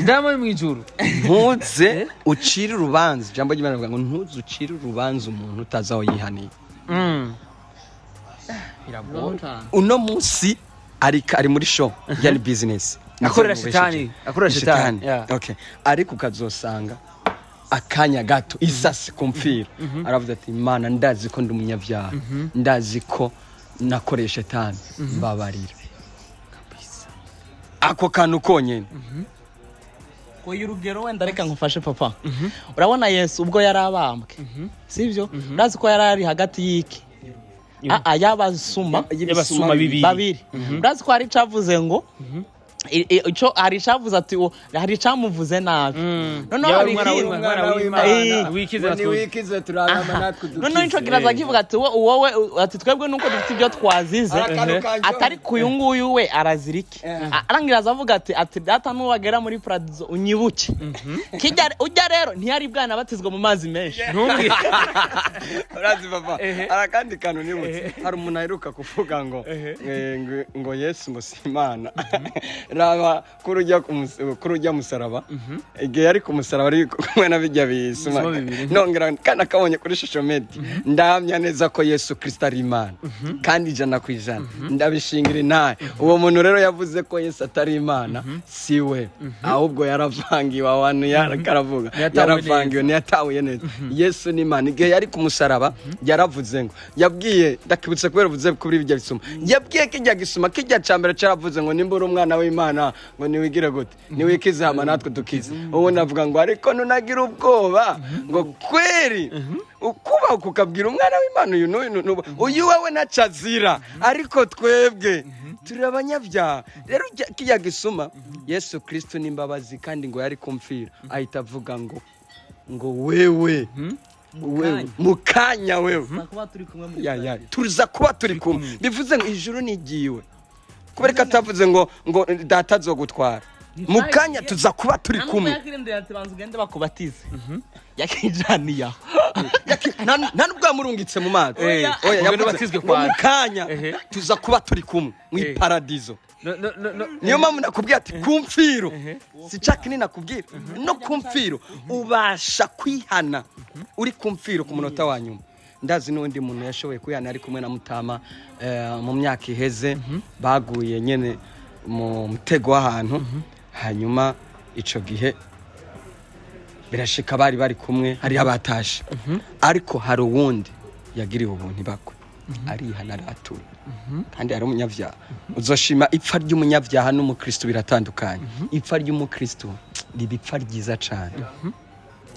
Diamond mu ijuru ntuze ucire urubanza jambo ry'Imana ngo ntuze ucire urubanza umuntu utazaho yihaniye uno munsi ari muri show yani business akorera Shetani okay ariko ukazosanga akanya gato isasi kumfira aravuze ati Imana ndazi ko ndi umunyabyaha ndazi ko nakoresha Shetani babarira kabisa ako kantu konyene ko y'urugero wenda reka nkufashe papa urabona Yesu ubwo yarabambwe sivyo urazi ko yarari hagati y'iki yabasuma babiri urazi ko hari cavuze ngo ico hari cavuze ati hari camuvuze nabi none wikize turabama natwe dukize none ico kiraza kivuga ati wowe ati twebwe nuko dufite ibyo twazize atari kuyunguyu we araziriki arangira azavuga ati data nuwagera muri paradizo unyibuke ujya rero ntiyari bwana batizwa mu mazi menshi urazi baba arakandi kantu nibutse hari umuntu aheruka kuvuga ngo Yesu ngo si Imana raba kurujya musaraba igihe yari ku musaraba ari kumwe nabijya bisuma nongera kana kabonye kuri social media ndahamya neza ko Yesu Kristo ari Imana kandi 100% ndabishingira naye uwo muntu rero yavuze ko Yesu atari Imana siwe ahubwo yaravangiwe abantu yarakaravuga yaravangiwe ntiyatahuye neza Yesu ni Imana igihe yari ku musaraba yaravuze ngo yabwiye ndakibutse kubera vuze kuri bijya bisuma yabwiye kijya gisuma kijya cambere cyaravuze ngo nimbura umwana w'Imana ngo niwigire gute niwikize hama natwe dukize ubu navuga ngo ariko nunagira ubwoba ngo kweri ukuba kukabwira umwana w'Imana uyu wawe nacazira ariko twebwe turi abanyabyaha rero kijya gisuma Yesu Kristo n'imbabazi kandi ngo yari kumfira ahita avuga ngo wewe mukanya wewe tuza kuba turi kumwe bivuze ngo ijuru nigiwe kubera katavuze ngo data azogutwara mukanya tuza kuba turi kumwe yakirindira ati banzu gende bakubatize yakijaniya nubwo yamurungitse mu mazi yabatizwe kwa mukanya tuza kuba turi kumwe mu paradizo niyo mpamvu nakubwiye ati kumfiro si caka ni nakubwira no kumfiro ubasha kwihana uri kumfiro ku munota wa nyuma ndazi n'undi muntu yashoboye kwihana ari kumwe na Mutama mu myaka iheze baguye nyene mu mutego w'ahantu hanyuma ico gihe birashika bari kumwe hari abatashe ariko hari uwundi yagiriwe ubuntu bakwe arihana aratura kandi ari umunyavyaha uzoshima ipfa ry'umunyavyaha n'umukristo biratandukanye ipfa ry'umukristo ribipfa ryiza cane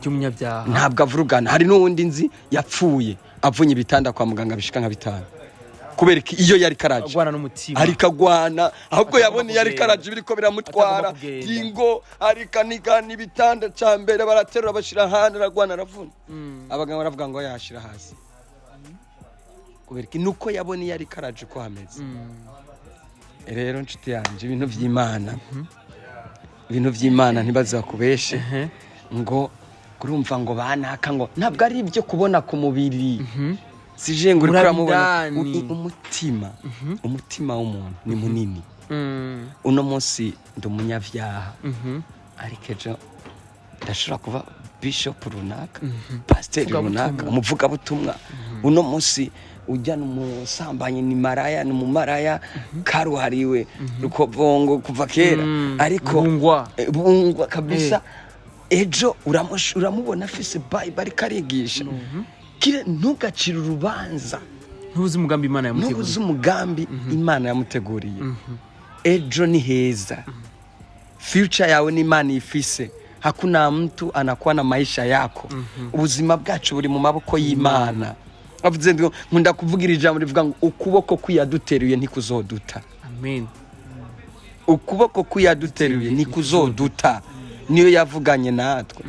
ry'umunyavyaha ntabwo avurugana hari n'uwundi nzi yapfuye avunye ibitanda kwa muganga bishika nka 5 kubera iyo yari karaje agwana n'umutima arikagwana ahubwo yabone yari karaje biriko biramutwara ingo arikanika n'ibitanda cyambere baraterura bashira handi aragwana aravuna abaganga baravuga ngo yashira hasi kubera nuko yabone yari karaje ko hameze rero nshuti yanje ibintu vy'Imana ntibazakubeshe ngo kurumva ngo banaka ngo ntabwo ari ibyo kubona ku mubiri sije ngo uramubona umutima w'umuntu ni munini uno munsi ndumunyavyaha ariko ejo ndashobora kuba bishop runaka pastor runaka umuvuga butumwa uno munsi ujya n'umusambanyi ni maraya n'umumaraya karuhariwe rukovongo kuva kera ariko bungwa kabisa ejo uramubona afise Bible ariko arigisha kire ntugacira urubanza ntuzi umugambi Imana yamuteguriye ejo ni heza future yawe ni Imana ifise hakuna mtu anakuwa na maisha yako ubuzima bwacu buri mu maboko y'Imana avuze ngo nkunda kuvugira ijambo rivuga ngo ukuboko kwiyaduteruye ntikuzoduta amen ukuboko kwiyaduteruye ntikuzoduta niyo yavuganye natwe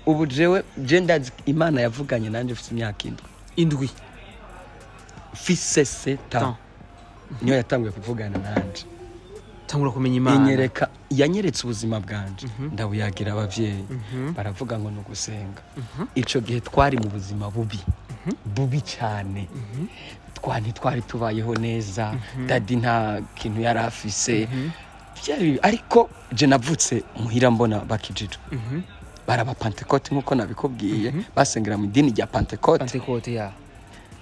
ubu jewe ndazi Imana yavuganye nanje ufite imyaka indwi Ufise 7 ans niyo yatanguye kuvugana nanje tangura kumenya Imana yanyeretse ubuzima bwanje ndabuyagira abavyeyi baravuga ngo no gusenga ico gihe twari mu buzima bubi cyane twari tubayeho neza dadi nta kintu yari afise ariko je navutse muhira mbona bakijijwe baraba Pentecote nkuko nabikubwiye basengera mu idini rya Pentecote ya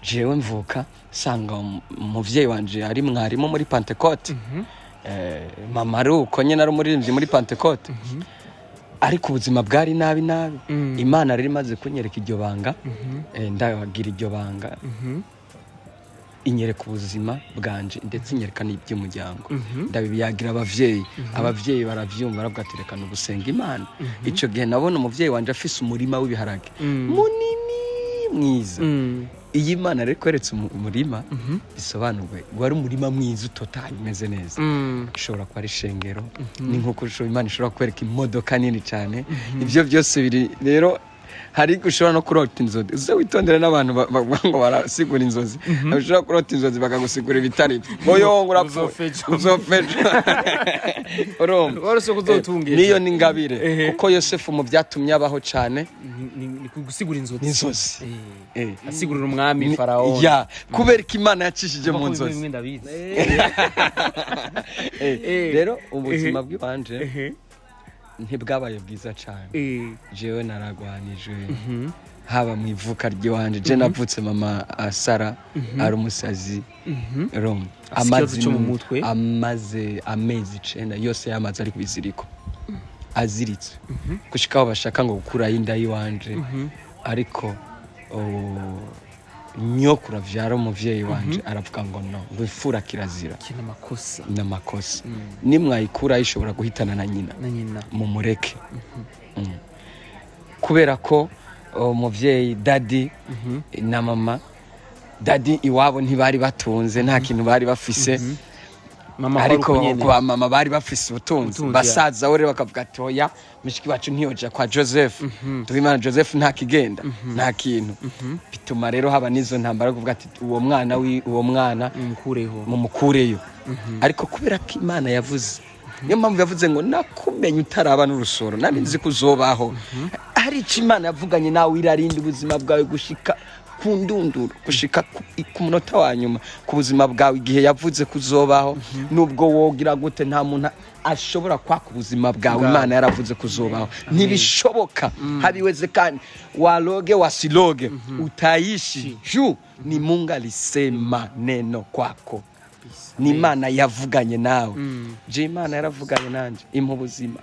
jewe mvuka sanga umuvyeyi wanje ari mwarimu muri Pentecote mama ruko nyene ari umuririmbyi muri Pentecote ariko ubuzima bwari nabi Imana riri maze kunyereka iryo banga ndabagira iryo banga inyereka ubuzima bwanje ndetse inyereka n'iby'umuryango ndabiyagira abavyeyi baravyumva baravugatireka no gusenga Imana ico gihe nabona umuvyeyi wanje afise umurima w'ibiharage munini mwiza iyi Imana rero kweretse umurima bisobanurwe wari umurima mwiza utotaye umeze neza ishobora kuba ari shengero ni nkuko Imana ishobora kwereka imodoka nini cyane ibyo byose biri rero hari gushobora no kurota inzozi uze witondera n'abantu ngo barasigura inzozi ushobora kurota inzozi bakagusigura ibitari boyo uzofeja niyo ni ngabire kuko Yosefu mu byatumye abaho cyane ni gusigura inzozi asigurira umwami Farawo kubera ko Imana yacishije mu nzozi rero ubuzima bw'ibanje ntibwabaye bwiza cyane jewe naragwanijwe haba mu ivuka ry'iwanje je navutse mama Sara ari umusazi amaze amezi 9 yose yamaze ari kubiziriko aziritse gushikaho bashaka ngo gukura inda yiwanje ariko nyokura vyaro umuvyeyi wanje aravuga ngo no ngwifura kirazira n'amakosa nimwayikura ishobora guhitana na nyina mumureke kubera ko umuvyeyi dadi na mama dadi iwabo ntibari batunze nta kintu bari bafise ariko kwa mama bari bafise ubutunzi basaza we bakavuga ati oya mishiki bacu ntiyoja kwa Joseph tubimana Joseph nta kigenda nta kintu bituma rero haba nizo ntambara kuvuga ati uwo mwana mumukureyo ariko kubera ko Imana yavuze niyo mpamvu yavuze ngo nakumenye utaraba n'urusoro nari nzi kuzobaho ari iki Imana yavuganye nawe irarinda ubuzima bwawe gushika kundunduru gushika ku munota wa nyuma ku buzima bwawe igihe yavuze kuzobaho nubwo wogira gute nta muntu ashobora kwaka ubuzima bwawe Imana yaravuze kuzobaho ntibishoboka habiweze kandi waloge wasiloge utaishi juu ni Mungu alisema neno kwako ni Imana yavuganye nawe je Imana yaravuganye nanje impa buzima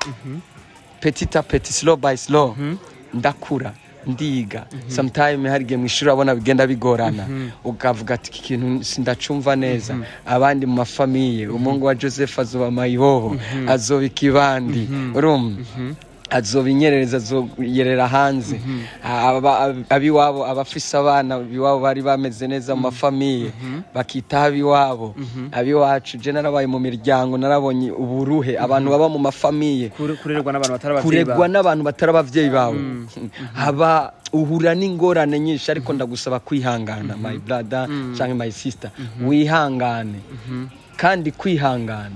petit à petit slow by slow ndakura ndiga sometime harige mu ishuri abona bigenda bigorana ukavuga ati iki kintu sindacumva neza abandi mu mafamiye umungu wa Joseph azoba mayihoho azoba ikibandi azobinyerereza azoyerera hanze abiwabo abafise abana biwabo bari bameze neza mu mafamiye bakita abiwabo abiwacu je narabaye mu miryango narabonye uburuhe abantu baba mu mafamiye kuregwa n'abantu batarabavyeyi bawe haba uhura n'ingorane nyinshi ariko ndagusaba kwihangana my brother canke my sister wihangane kandi kwihangana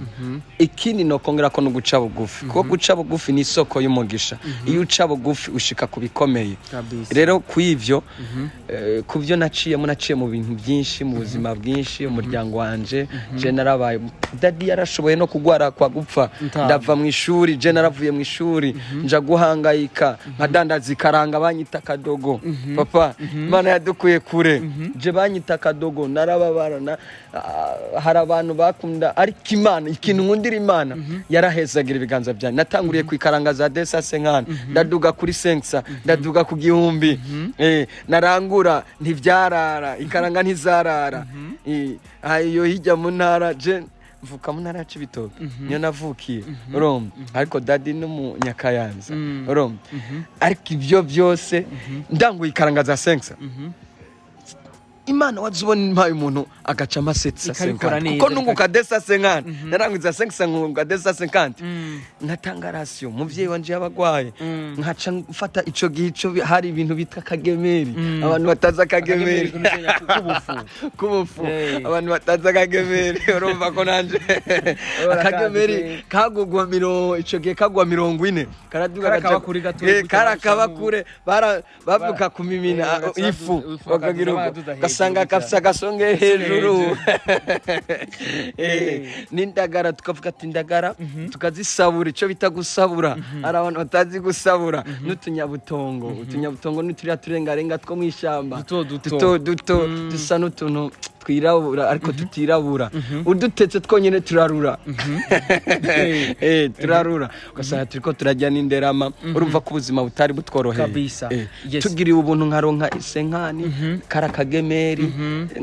ikindi no kongera ko no guca bugufi kuko guca bugufi ni isoko y'umugisha iyo uca bugufi ushika kubikomeye rero kwivyo kuvyo naciye mu bintu byinshi mu buzima bwinshi umuryango wanje je narabaye dadi yarashoboye no kugwara kwa gupfa ndava mu ishuri je naravuye mu ishuri nja guhangayika nkadandaza ikaranga banyita kadogo papa Imana yadukuye kure je banyita kadogo narababarana hari abantu bakunda ariko Imana ikintu nkundira Imana yarahezagira ibiganza byanjye natanguriye kwikaranga za desa senkana ndaduga kuri senksa ndaduga ku gihumbi narangura ntivyarara ikaranga ntizarara ayo hijya mu ntara je mvuka mu ntara y'Ibitoke niyo navukiye urumva ariko dadi no mu Nyakayanza urumva ariko ibyo byose ndanguye ikaranga za senksa Imana wazubona impaye umuntu agaca amasetsa kuko nunguka desa senkana narangwiza senksa ngunguka desa senkana natanga ratio muvyeyi wanje yabagwaye nkaca mfata ico gico hari ibintu bita kagemeri abantu bataza kagemeri kubufu abantu bataza kagemeri urumva ko nanje kagemeri kagugwa ico gihe kagwa 40 karaduga karakaba kure bavuka kumimina ifu bakagira sanga kafisa gasonge hejuru nindagara tukavuga ati ndagara tukazisabura ico bita gusabura ari abantu batazi gusabura utunyabutongo n'uturiya turengarenga two mwishamba duto dusa n'utuntu twirabura ariko tutirabura udutetse twonyene turarura turarura ugasanga turiko turajya n'inderama urumva ko ubuzima butari butworoheye tugiriye ubuntu nkaronka isenkani karakagemeri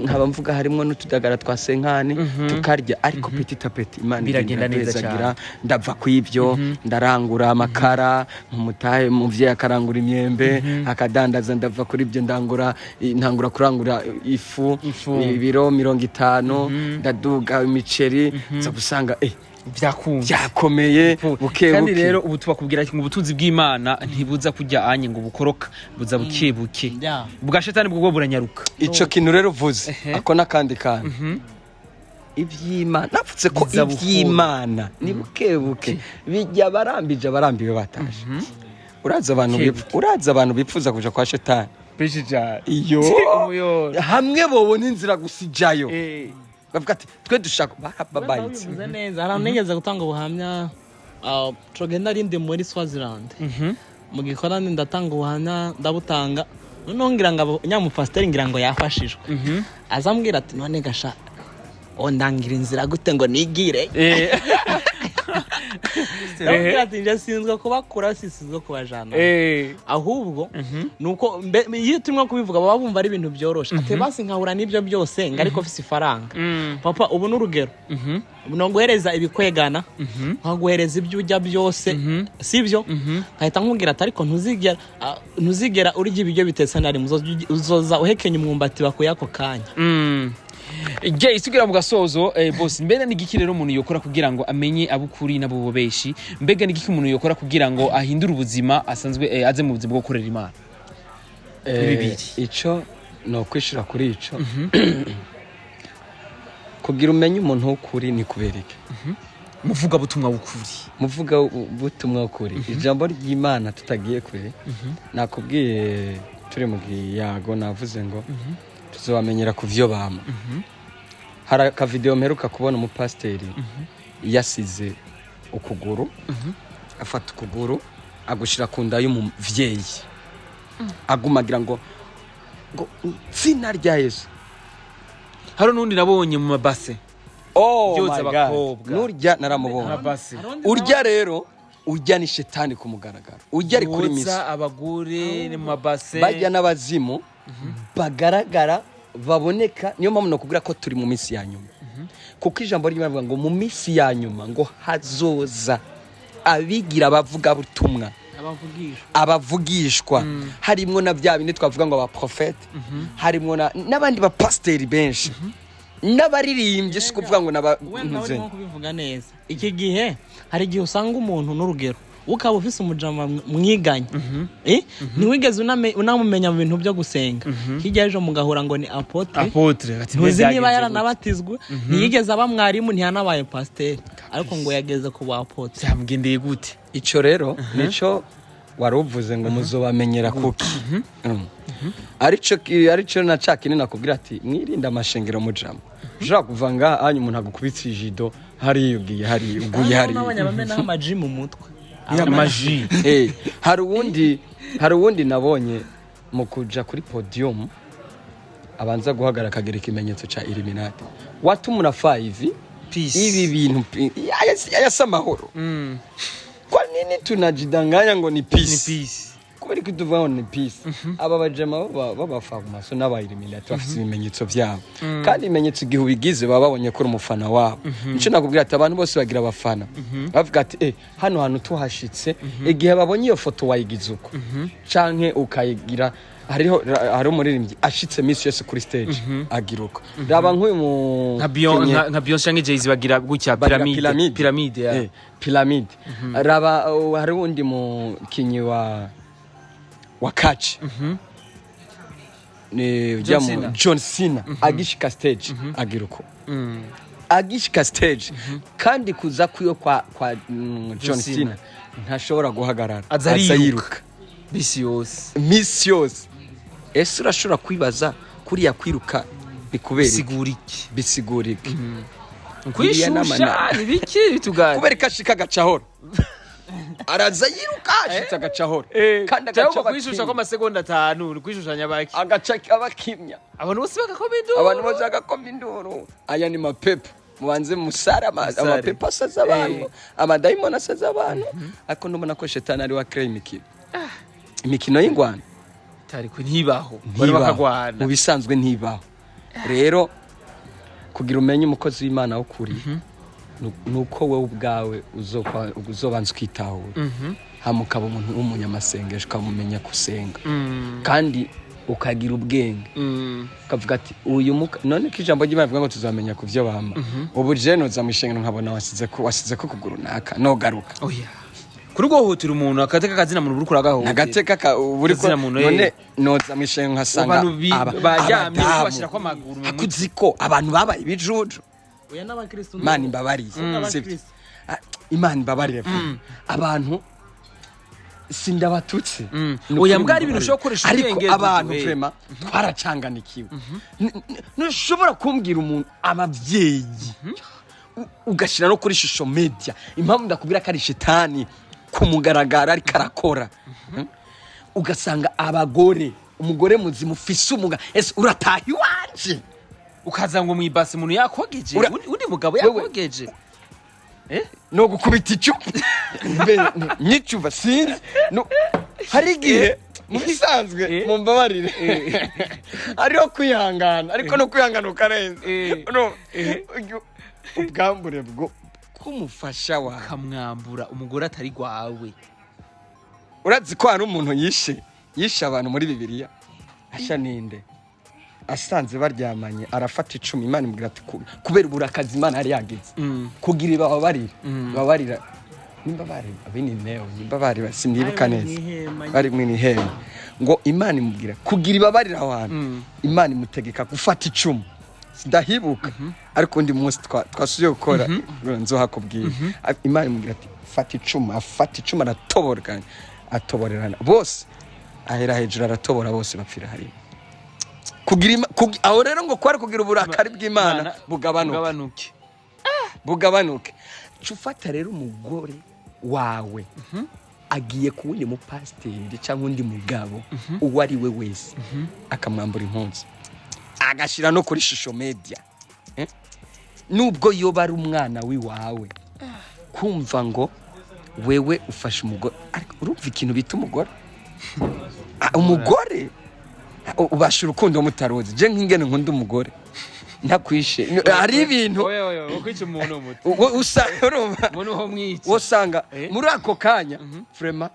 nkaba mvuga harimo n'utudagara twa senkani tukarya ariko petit à petit Imana biragenda neza cyane ndava kw'ibyo ndarangura amakara mumutahe muvye akarangura imyembe akadandaza ndava kuri ibyo ntangura kurangura ifu ibiro 50 ndaduga imiceri zo gusanga byakomeye buke kandi rero ubu tubakubwira ngo ubutunzi bw'Imana ntibuza kujya anye ngo bukoroka buza buke bwa Shetani bwo buranyaruka ico kintu rero vuze ako nakandi kandi ivy'Imana napfutse ko ivy'Imana ni buke bijya barambiwe bataje uraza abantu bipfuza kuja kwa Shetani iyo hamwe bobona inzira gusijayo bavuga ati twe dushaka babayitse neza aranegeza gutanga ubuhamya cogenda rinde muri Swaziland mu gikorane ndatanga ubuhamya ndabutanga nongira ngo nyamupasiteri ngira ngo yafashijwe azambwira ati none gasha ondangira inzira gute ngo nigire ati nje sinzwe kubakura sisizwe kubajana ahubwo nuko iyo turimo kubivuga baba bumva ari ibintu byoroshe ate basi nkahura nibyo byose ngariko ofisi ifaranga papa ubu n'urugero no guhereza ibikwegana nkaguhereza ibyo ujya byose sibyo nkahita nkubwira ati ariko ntuzigera urya ibiryo bitetse nari uzoza uhekenya umwumbati bakuye ako kanya Jay isugira mu gasozo boss mbega nigiki rero umuntu yokora kugira ngo amenye abukuri nabo bobeshi mbega nigiki umuntu yokora kugira ngo ahindure ubuzima asanzwe aze mu buzima bwo gukorera Imana ico no kwishira kuri ico kugira umenye umuntu w'ukuri ni kubereke muvuga butumwa w'ukuri ijambo ry'Imana tutagiye kure nakubwiye turi mu giyago navuze ngo tuzobamenyera kuvyo bama hari ka video mperuka kubona umupasteri yasize ukuguru afata ukuguru agushira ku nda y'umuvyeyi agumagira ngo zina rya Yesu hari nundi nabonye mu mabase my God nurya naramubonye urya rero urya ni Shetani ku mugaragaro urya ari kuri misi abagore ni mabase bajya n'abazimu bagaragara baboneka niyo mpamvu no kugira ko turi mu misi ya nyuma kuko ijambo ry'Imana ngo mu misi ya nyuma ngo hazoza abigira bavuga butumwa abavugishwa harimo na bya bindi twavuga ngo abaprofete harimo n'abandi bapasteri benshi n'abaririmbye si kuvuga ngo nabantuze kubivuga neza iki gihe hari gihe usanga umuntu n'urugero ukaba ufise umujama mwiganye ntiwigeze unamumenya mu bintu byo gusenga hirya ejo mugahura ngo ni apotre ntuzi niba yaranabatizwe ntiyigeze aba mwarimu ntiyanabaye pasiteri ariko ngo yageze ku ba apotre byamugendeye gute ico rero nico waruvuze ngo muzobamenyera kuki arico na cakini nakubwira ati mwirinda amashengero mujama ushaka kuva ngaha hanyuma umuntu agukubitse ijido hari uguye hari n'abanyabamena amaji mu mutwe amaji hari uwundi nabonye mu kuja kuri podium abanza guhagarara akagira ikimenyetso ca Illuminati watumura 5 ibi bintu yasa amahoro kwa nini tunajidanganya ngo ni peace kubera ko tuvaho ni peace aba bajama b'abafarmaso n'abayilluminati bafite ibimenyetso byabo kandi ibimenyetso igihe ubigize baba babonye ko umufana wabo nico nakubwira ati abantu bose bagira abafana bavuga ati hano hantu tuhashitse igihe babonye iyo foto wayigize uko canke ukayigira hari umuririmbyi ashitse Miss yose kuri stage agiruka raba nk'uyu mu nka Beyonce canke Jay-Z bagira gutya pyramide raba hari undi mu kinyi wa catch ni John Cena agishika stage agiruko agishika stage kandi kuza kuyo kwa John Cena ntashobora guhagarara azayiruka Miss yose ese urashobora kwibaza kuriya kwiruka bikubera bisigurike kwishusha ibiki bitugana kubera kashika gacahoro araza yiruka ashitse agacahoro kandi agaca kwishusha ko masegonda 5 kwishushanya baki agaca abakimya abantu bose bagakoma induru aya ni mapepo mubanze musara amapepo asaza abantu amadayimoni asaza abantu ariko ndumva ko Shetani ari wa crime imikino y'ingwana tariko ntibaho bari bakagwana mu bisanzwe ntibaho rero kugira umenye umukozi w'Imana wo kuri nuko wewe ubwawe uzobanza kwitahura hamukaba umuntu w'umunyamasengesho kamumenya kusenga kandi ukagira ubwenge ukavuga ati uyu none ko ijambo ry'Imana rivuga ngo tuzamenya ku byo bamba uburyo noza mwishengero nkabona wasize ko kuguru naka no garuka kuri gohutira umuntu akateka kazina muntu buri kuragaho agateka buri ko none noza mwishengero nkasanga bajyamye bashira ko amaguru akuziko abantu babaye ibijuju oya n'abakristo Imana imbabariye Imana imbabarire abantu sindabatutse oya mbwari ibintu ushobora gukoresha ariko abantu vrema twaracanganikiwe ntushobora kumbwira umuntu abavyeyi ugashira no kuri social media impamvu ndakubwira ko ari Shetani kumugaragara ari karakora ugasanga abagore umugore muzimu ufise ese uratahi wanje ukaza ngo mwibase umuntu yakogeje undi mugabo yakogeje no gukubita icupa nyicuva sinzi hari igihe mu bisanzwe mu mbabarire ariho kwihangana ariko no kwihangana ukarenze ubwambure bwo kumufasha wa kamwambura umugore atari gwawe urazi ko hari umuntu yishe abantu muri Bibiliya asha ninde asanze baryamanye arafata 10 Imana imubwira ati kubera uburakazi Imana yari yagize kugira babarira nimba bari abinimeo nimba bari basindibuka neza bari mwinihema ngo Imana imubwira kugira ibabarira abantu Imana imutegeka gufata 10 ndahibuka ariko ndi munsi twasuye gukora nzohakubwira Imana imubwira ati fata 10 afata 10 atoborerana bose ahera hejuru aratobora bose bapfira hari aho rero ngo kwari kugira uburakari bw'Imana bugabanuke cufata rero umugore wawe agiye kuwundi mu pasiteri cyangwa undi mugabo uwo ari we wese akamwambura impunzi agashira no kuri social media nubwo yoba ari umwana wiwawe kumva ngo wewe ufashe umugore ariko urumva ikintu bita umugore ubasha urukundo mutarozi je nk'ingene nkunda umugore ntakwishe ari ibintu ukwica umuntu umuti usanga muri ako kanya vraiment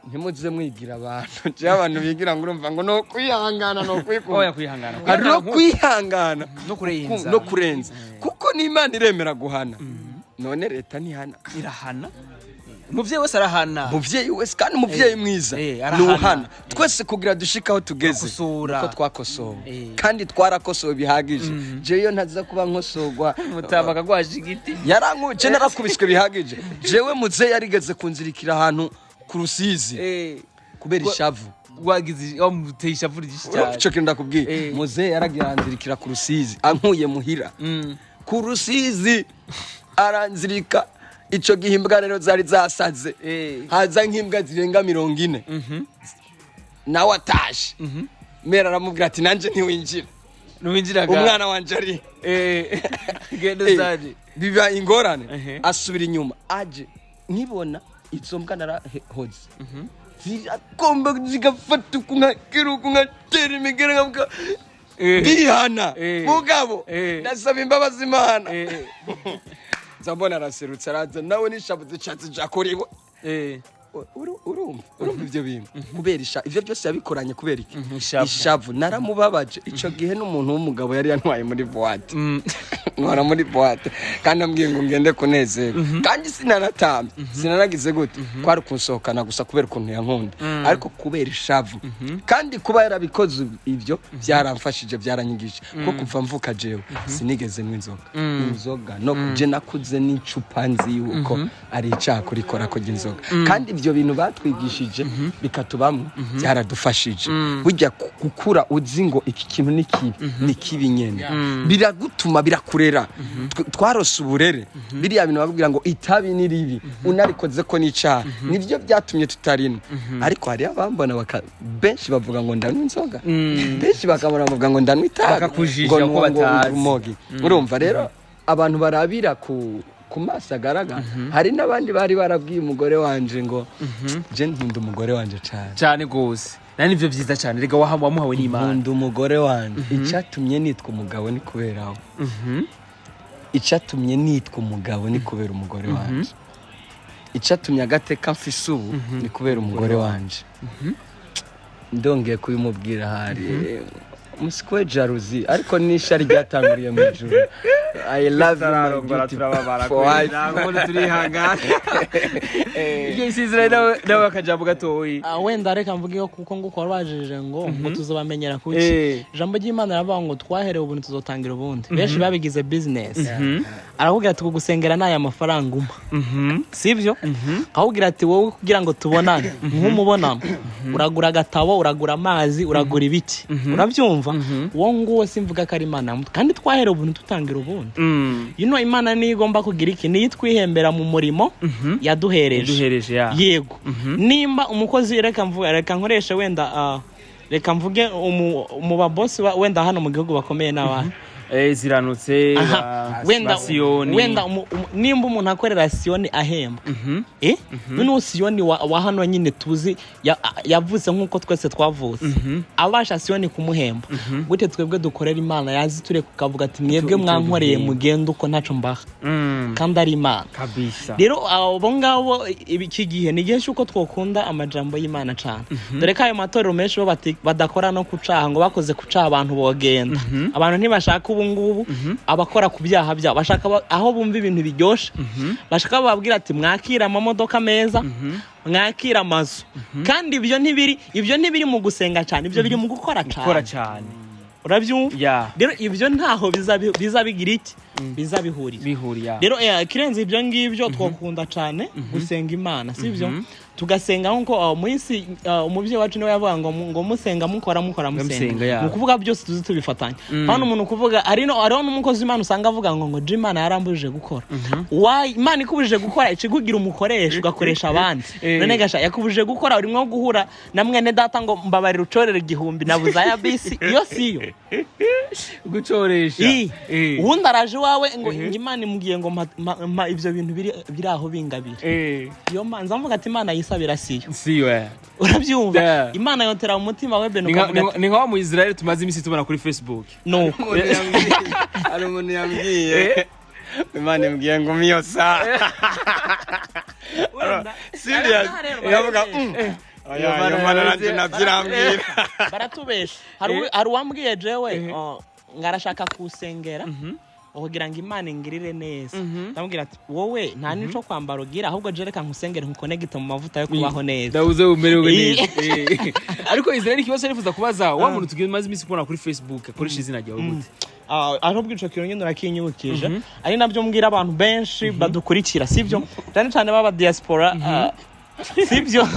ntimuze mwigira abantu je abantu bigira ngo urumva ngo no kwihangana no kwihangana hari no kwihangana no kurenza kuko n'Imana iremera guhana none leta ntihana irahana umuvyeyi wese arahana umuvyeyi wese kandi umuvyeyi mwiza nuhana twese kugira dushikaho tugeze uko twakosowe kandi twarakosowe bihagije jeyo ntaza kuba nkosogwa mutabaka gwaje igiti yarankuce narakubiswe bihagije jewe muze yarigeze kunzirikira ahantu ku Rusizi kubera ishavu wagize wamuteye ishavu ryinshi cyane cyo kinda kubwiye muze yaragiranzirikira ku Rusizi ankuye muhira ku Rusizi aranzirika ico gihimbwa rero zari zasaze haza nk'imbwa zirenga 40 nawe atashe mera aramubwira ati nanje ntiwinjira nuwinjiraga umwana wanje ari gende zaje biba ingorane asubira inyuma aje nkibona izo mbwa narahoze zirakomba zigafata kunkakiruka nkatera imigere nkavuga bihana mugabo ndasaba imbabazi Imana Zabona araserutse araza nawe nishabuze cyatsi jakoriwe urumva ivyo bintu kubera ivyo byose yabikoranye kubera iki ishavu naramubabaje ico gihe n'umuntu w'umugabo yari yantwaye muri boîte ntwara muri boîte kandi ambwiye ngo ngende kunezera kandi sinanatamye sinanagize gute kwari kunsohokana gusa kubera ukuntu yankunda ariko kubera ishavu kandi kuba yarabikoze ivyo byaramfashije byaranyigije ko kuva mvuka jewe sinigeze inzoga no kuje nakuze n'icupa nzi yuko ari icyaha kurikora ko inzoga kandi ivyo bintu batwigishije bikatubamwe byaradufashije burya gukura uzi ngo iki kintu ni kibi nyene biragutuma birakurera twarose uburere biriya bintu babwira ngo itabi ni ribi unarikoze ko n'icyaha nivyo byatumye tutarina ariko hari abambona benshi bavuga ngo ndanywa inzoga benshi bakamara bavuga ngo ndanywa itabi ngo ko batazi urumva rero abantu barabira ku kumasagaraga hari nabandi bari barabwiye umugore wanje ngo je nkunda umugore wanje cyane gose nani ivyo vyiza cyane rega wamuhawe n'Imana nkunda umugore wanje icyatumye nitwa umugabo ni kuberaho icyatumye nitwa umugabo ni kubera umugore wanje icyatumye agateka mfise ubu ni kubera umugore wanje ndongeye kubimubwira hari musikwe jalousie ariko nishari ryatanguriye mu ijuru I love you turababara ko turihangana iyo isizira nawe akajambo gatoyi wenda reka mvuge ko kuko nguko warbajeje ngo tuzobamenyera kuki jambo ry'Imana ravuga ngo twaherewe ubuntu tuzotangira ubundi benshi babigize business aravuga ati kugusengera naya mafaranga sivyo akubwira ati wowe kugira ngo tubonane nk'umubonano uragura gatabo uragura amazi uragura ibiti urabyumva wo nguwo simvuga ko ari Imana kandi twaherewe ubuntu tutangira ubundi Imana ni igomba kugira iki ni yitwihembera mu murimo yaduhereje yego nimba umukozi reka nkoresha wenda reka mvuge mu babosi wenda hano mu gihugu bakomeye n'abana ziranutse wenda nimba umuntu akorera Siyoni ahemba none Siyoni wa hano nyine tuzi yavuze nkuko twese twavutse abasha Siyoni kumuhemba gute twebwe dukorera Imana yazi ture kukavuga ati mwebwe mwankoreye mugenda uko ntaco mbaha kandi ari Imana kabisa rero abo ngabo iki gihe ni gihe cyuko twokunda amajambo y'Imana cyane dore kayo matorero menshi bo badakora no kucaha ngo bakoze kucaha abantu bogenda abantu ntibashaka ubungubu abakora ku byaha byabo bashaka aho bumva ibintu biryoshe bashaka bababwira ati mwakira amamodoka meza mwakira amazu kandi ibyo ntibiri mu gusenga cyane ibyo biri mu gukora cyane urabyumva rero ibyo ntaho bizabigira iki bizabihurira rero kirenze ibyo ngibyo twakunda cyane gusenga Imana sivyo tugasenga nko munsi umuvye wacu niwe yavuga ngo musenga mukora musenga mu kuvuga byose tuzi tubifatanya hano umuntu kuvuga ariho n'umukozi Imana usanga avuga ngo Imana yarambujije gukora Imana ikubujije gukora ikigugira umukoresha ugakoresha abandi none gasha yakubujije gukora urimo guhura na mwene data ngo mbabarira ucorere igihumbi nabuza ya bisi iyo siyo gucoresha ubundi araje wawe ngo Imana imugiye ngo ivyo bintu biri aho bingabire iyo manza mvuga ati Imana yisabira siyo urabyumva Imana yotera umutima webe ni nko mu Israel tumaze imisi tubona kuri Facebook no ari umuntu yambwiye Imana imbwiye ngo miyosa serious yavuga Imana nanjye nabyirambira baratubesha hari uwambwiye jewe ngarashaka kusengera kugira ngo Imana ingirire neza ndamubwira ati wowe nta nico kwambara ugira ahubwo je reka nkusengere nkukonegite mu mavuta yo kubaho neza ndabuze umerewe neza ariko Israel kibazo nifuza kubaza wa muntu tugiye maze imisi kubona kuri Facebook akoresha izina ryawe gute ahubwo ico kintu nyine urakinyibukije ari nabyo mbwira abantu benshi badukurikira sivyo cyane cyane baba diaspora sibyo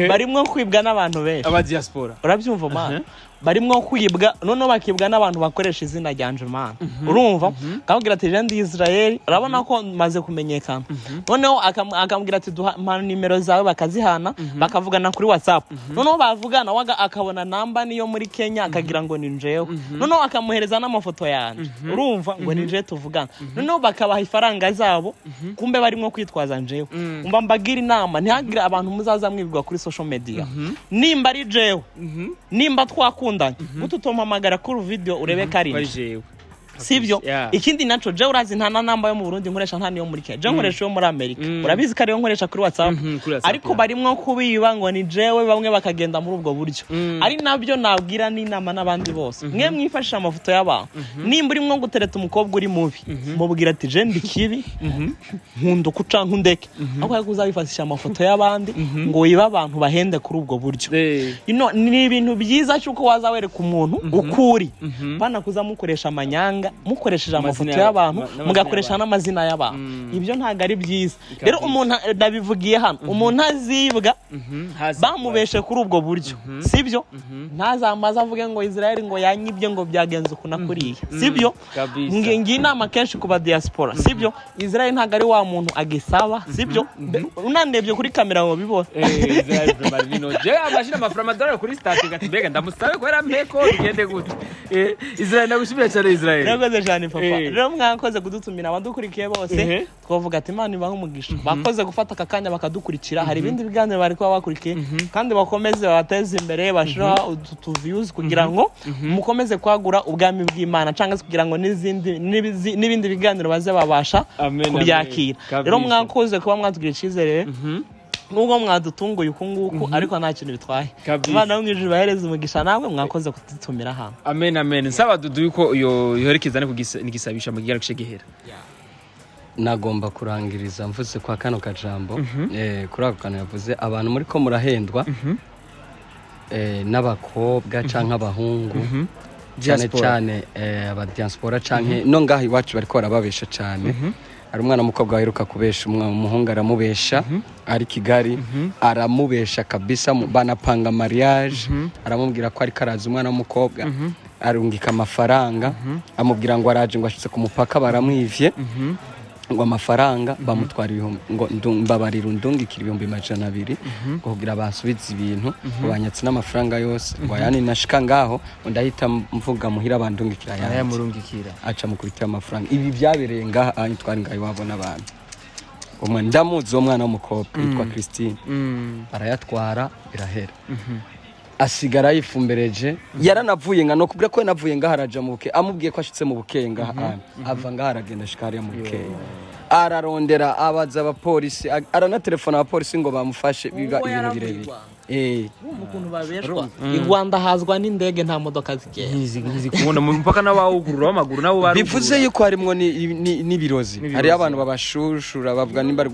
barimwo kwibwa n'abantu benshi aba diaspora urabyumva man barimwo kwibwa none bakibwa n'abantu bakoresha izina ryanje man urumva akambwira ati je ndi Israel urabona ko maze kumenyekana noneho akambwira ati duha nimero zawe bakazihana bakavugana kuri WhatsApp noneho bavugana waga akabona namba niyo muri Kenya akagira ngo ni njewe noneho akamuhereza n'amafoto yanje urumva ngo ni nje tuvugana noneho bakabaha ifaranga zabo kumbe barimwo kwitwaza njewe umba mbagira inama ntihagira abantu muzaza mwibwa kuri social media nimba ari jewe nimba twakundanye gututompamagara kuri video urebe kari sivyo ikindi naco je urazi nta namba yo mu Burundi nkoresha nta niyo muri Kenya je nkoresha yo muri America urabizi kari yo nkoresha kuri WhatsApp ariko barimwo kubiba ngo ni jewe bamwe bakagenda muri ubwo buryo ari nabyo nabwira n'inama n'abandi bose mwe mwifashisha amafoto y'abantu nimba urimwo gutereta umukobwa uri mubi mubwira ati je ndi kibi nkundo kuca nkundeke aho yakuzabifashisha amafoto y'abandi ngo yiba abantu bahende kuri ubwo buryo ni ibintu byiza cyuko wazawereka umuntu ukuri bana kuzamukoresha amanyanga mukoresheje amafoto y'abantu mugakoresha n'amazina y'abantu ibyo ntago ari byiza rero umuntu nabivugiye hano umuntu azibwa bamubeshe kuri ubwo buryo sibyo ntazamaza avuge ngo Israel ngo yanyibye ngo byagenze kunakuriye sibyo ngi inama kenshi kuba diaspora sibyo Israel ntago ari wa muntu agisaba sibyo unandebye kuri kamera ngo bibone Israel Marvino je amashira amafaranga kuri starting ati bega ndamusabe ko yarameko bigende gute Israel nagushimiye cyane Israel Nakoze cyane papa rero mwakoze kudutumira abadukurikiye bose twavuga ati Imana ibaho umugisha bakoze gufata akakanya bakadukurikira hari ibindi biganiro bari kuba bakurikiye kandi bakomeze bateze imbere bashira utu views kugira ngo mukomeze kwagura ubwami bw'Imana cyangwa kugira ngo n'ibindi biganiro baze babasha kubyakira rero mwakoze kuba mwatugira icyizere nubwo mwadutunguye uko nguko ariko nta kintu bitwaye Imana yo mwijuru bahereza umugisha namwe mwakoze kudutumira hano amen amen nsaba dudu yuko yoherekezane kugisabisha mu gihera kishegehera nagomba kurangiriza mvuze kwa kano kajambo kuri ako kantu yavuze abantu muri ko murahendwa n'abakobwa canke abahungu cyane aba diaspora canke no ngaho iwacu bariko barababesha cyane ari umwana mukobwa waheruka kubesha umuhungu aramubesha ari Kigali aramubesha kabisa banapanga mariage aramubwira ko ari karaza umwana w'umukobwa arungika amafaranga amubwira ngo araje ngo ashitse ku mupaka baramwivye ngo amafaranga bamutwara ngo mbabarira undungikira 200 kugira basubize ibintu banyatse n'amafaranga yose ngo yani nashika ngaho ndahita mvuga muhira bandungikira yamurungikira aca mukubita amafaranga ibi byabereye ngaha twari ngaho wabona abantu umwe ndamuzi umwana w'umukobwa yitwa Christine arayatwara birahera asigara yifumbereje yaranavuye nga no kubira ko navuye ngaha araja mu buke amubwiye ko ashitse mu buke ngaha ava ngaha aragenda shikari mu buke ararondera abaza abapolisi aranatelefona abapolisi ngo bamufashe biba ibintu birebire umuntu babeshwa i Rwanda hazwa n'indege nta modoka zigiye kubona mu mpaka n'abawugurura w'amaguru nabo bari bivuze yuko harimo nibirozi hari abantu babashushura bavuga nimba ari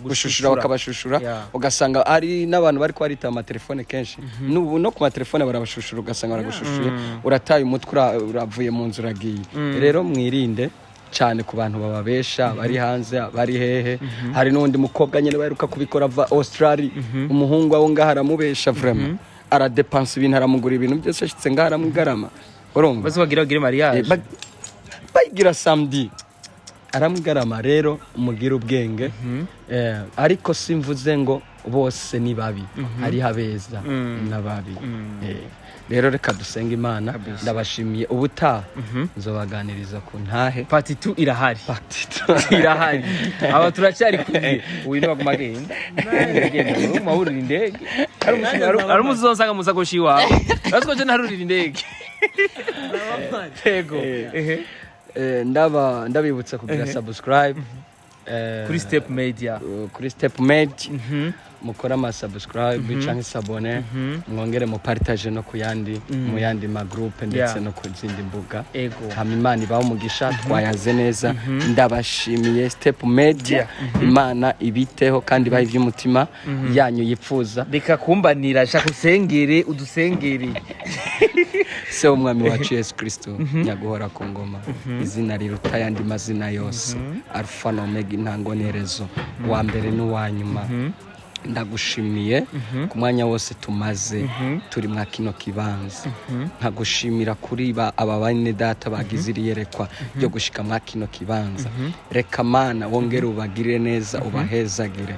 gushushura bakabashushura ugasanga ari n'abantu bari kwarita amatelefone kenshi n'ubu no ku matelefone barabashushura ugasanga baragushushuje urataye umutwe uravuye mu nzu uragiye rero mwirinde cyane ku bantu bababesha bari hanze bari hehe hari n'undi mukobwa nyene baheruka kubikora va Australia umuhungu wawo ngaha aramubesha vraiment aradepansa ibintu aramugura ibintu byose ashitse ngaha aramwigarama urumva bazobagira mariage bayigira samedi aramwigarama rero umugira ubwenge ariko simvuze ngo bose ni babi ari habeza nababi rero reka dusenga Imana ndabashimiye ubutaha nzobaganiriza ku ntahe part 2 irahari irahari aba turacyari kumwe uyu ni bagumagenda ngende mahurira indege ari umuzonsanga musakoshi wawe baziko je narurira indege tego ndabibutsa kugira subscribe kuri Step Media. Kuri Step Media mukora ama subscribe canke sabone mwongere mu partage no kuyandi mu yandi ma group ndetse no ku zindi mbuga Imana ibaho umugisha twayaze neza ndabashimiye Step Media Imana ibiteho kandi bahe ivy'umutima yanyu yipfuza bikakumbanira shaka usengere udusengere se umwami wacu Yesu Kristo nyaguhora ku ngoma izina riruta yandi mazina yose Alpha na Omega intango nerezo wa mbere n'uwanyuma ndagushimiye ku mwanya wose tumaze turi mwa kino kibanza nkagushimira kuri aba bane data bagize iriyerekwa ryo gushika mwa kino kibanza reka Mana wongere ubagirire neza ubahezagire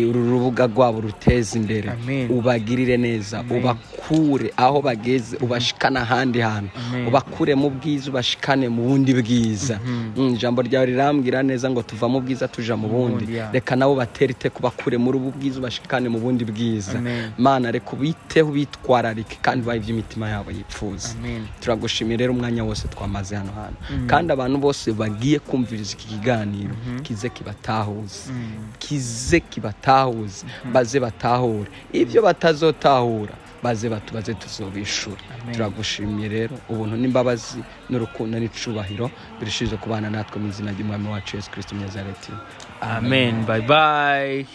uru rubuga rwabo ruteze imbere ubagirire neza ubakure aho bageze ubashikana ahandi hantu ubakure mu bwiza ubashikane mu bundi bwiza ijambo ryawe rirambwira neza ngo tuva mu bwiza tuja mu bundi reka nabo baterite kubakure muri ubu bwiza ubashikane mu bundi bwiza Mana reka ubiteho bitwararike kandi bahe iby'imitima yabo yipfuza turagushimira rero umwanya wose twamaze hano kandi abantu bose bagiye kumviriza iki kiganiro kize kibatahuze baze batahure ibyo batazotahura baze batubaze tuzobishura turagushimiye rero ubuntu n'imbabazi n'urukundo n'icubahiro birishije kubana natwe mu izina ry'umwami wacu Yesu Kristo Nazareti amen bye bye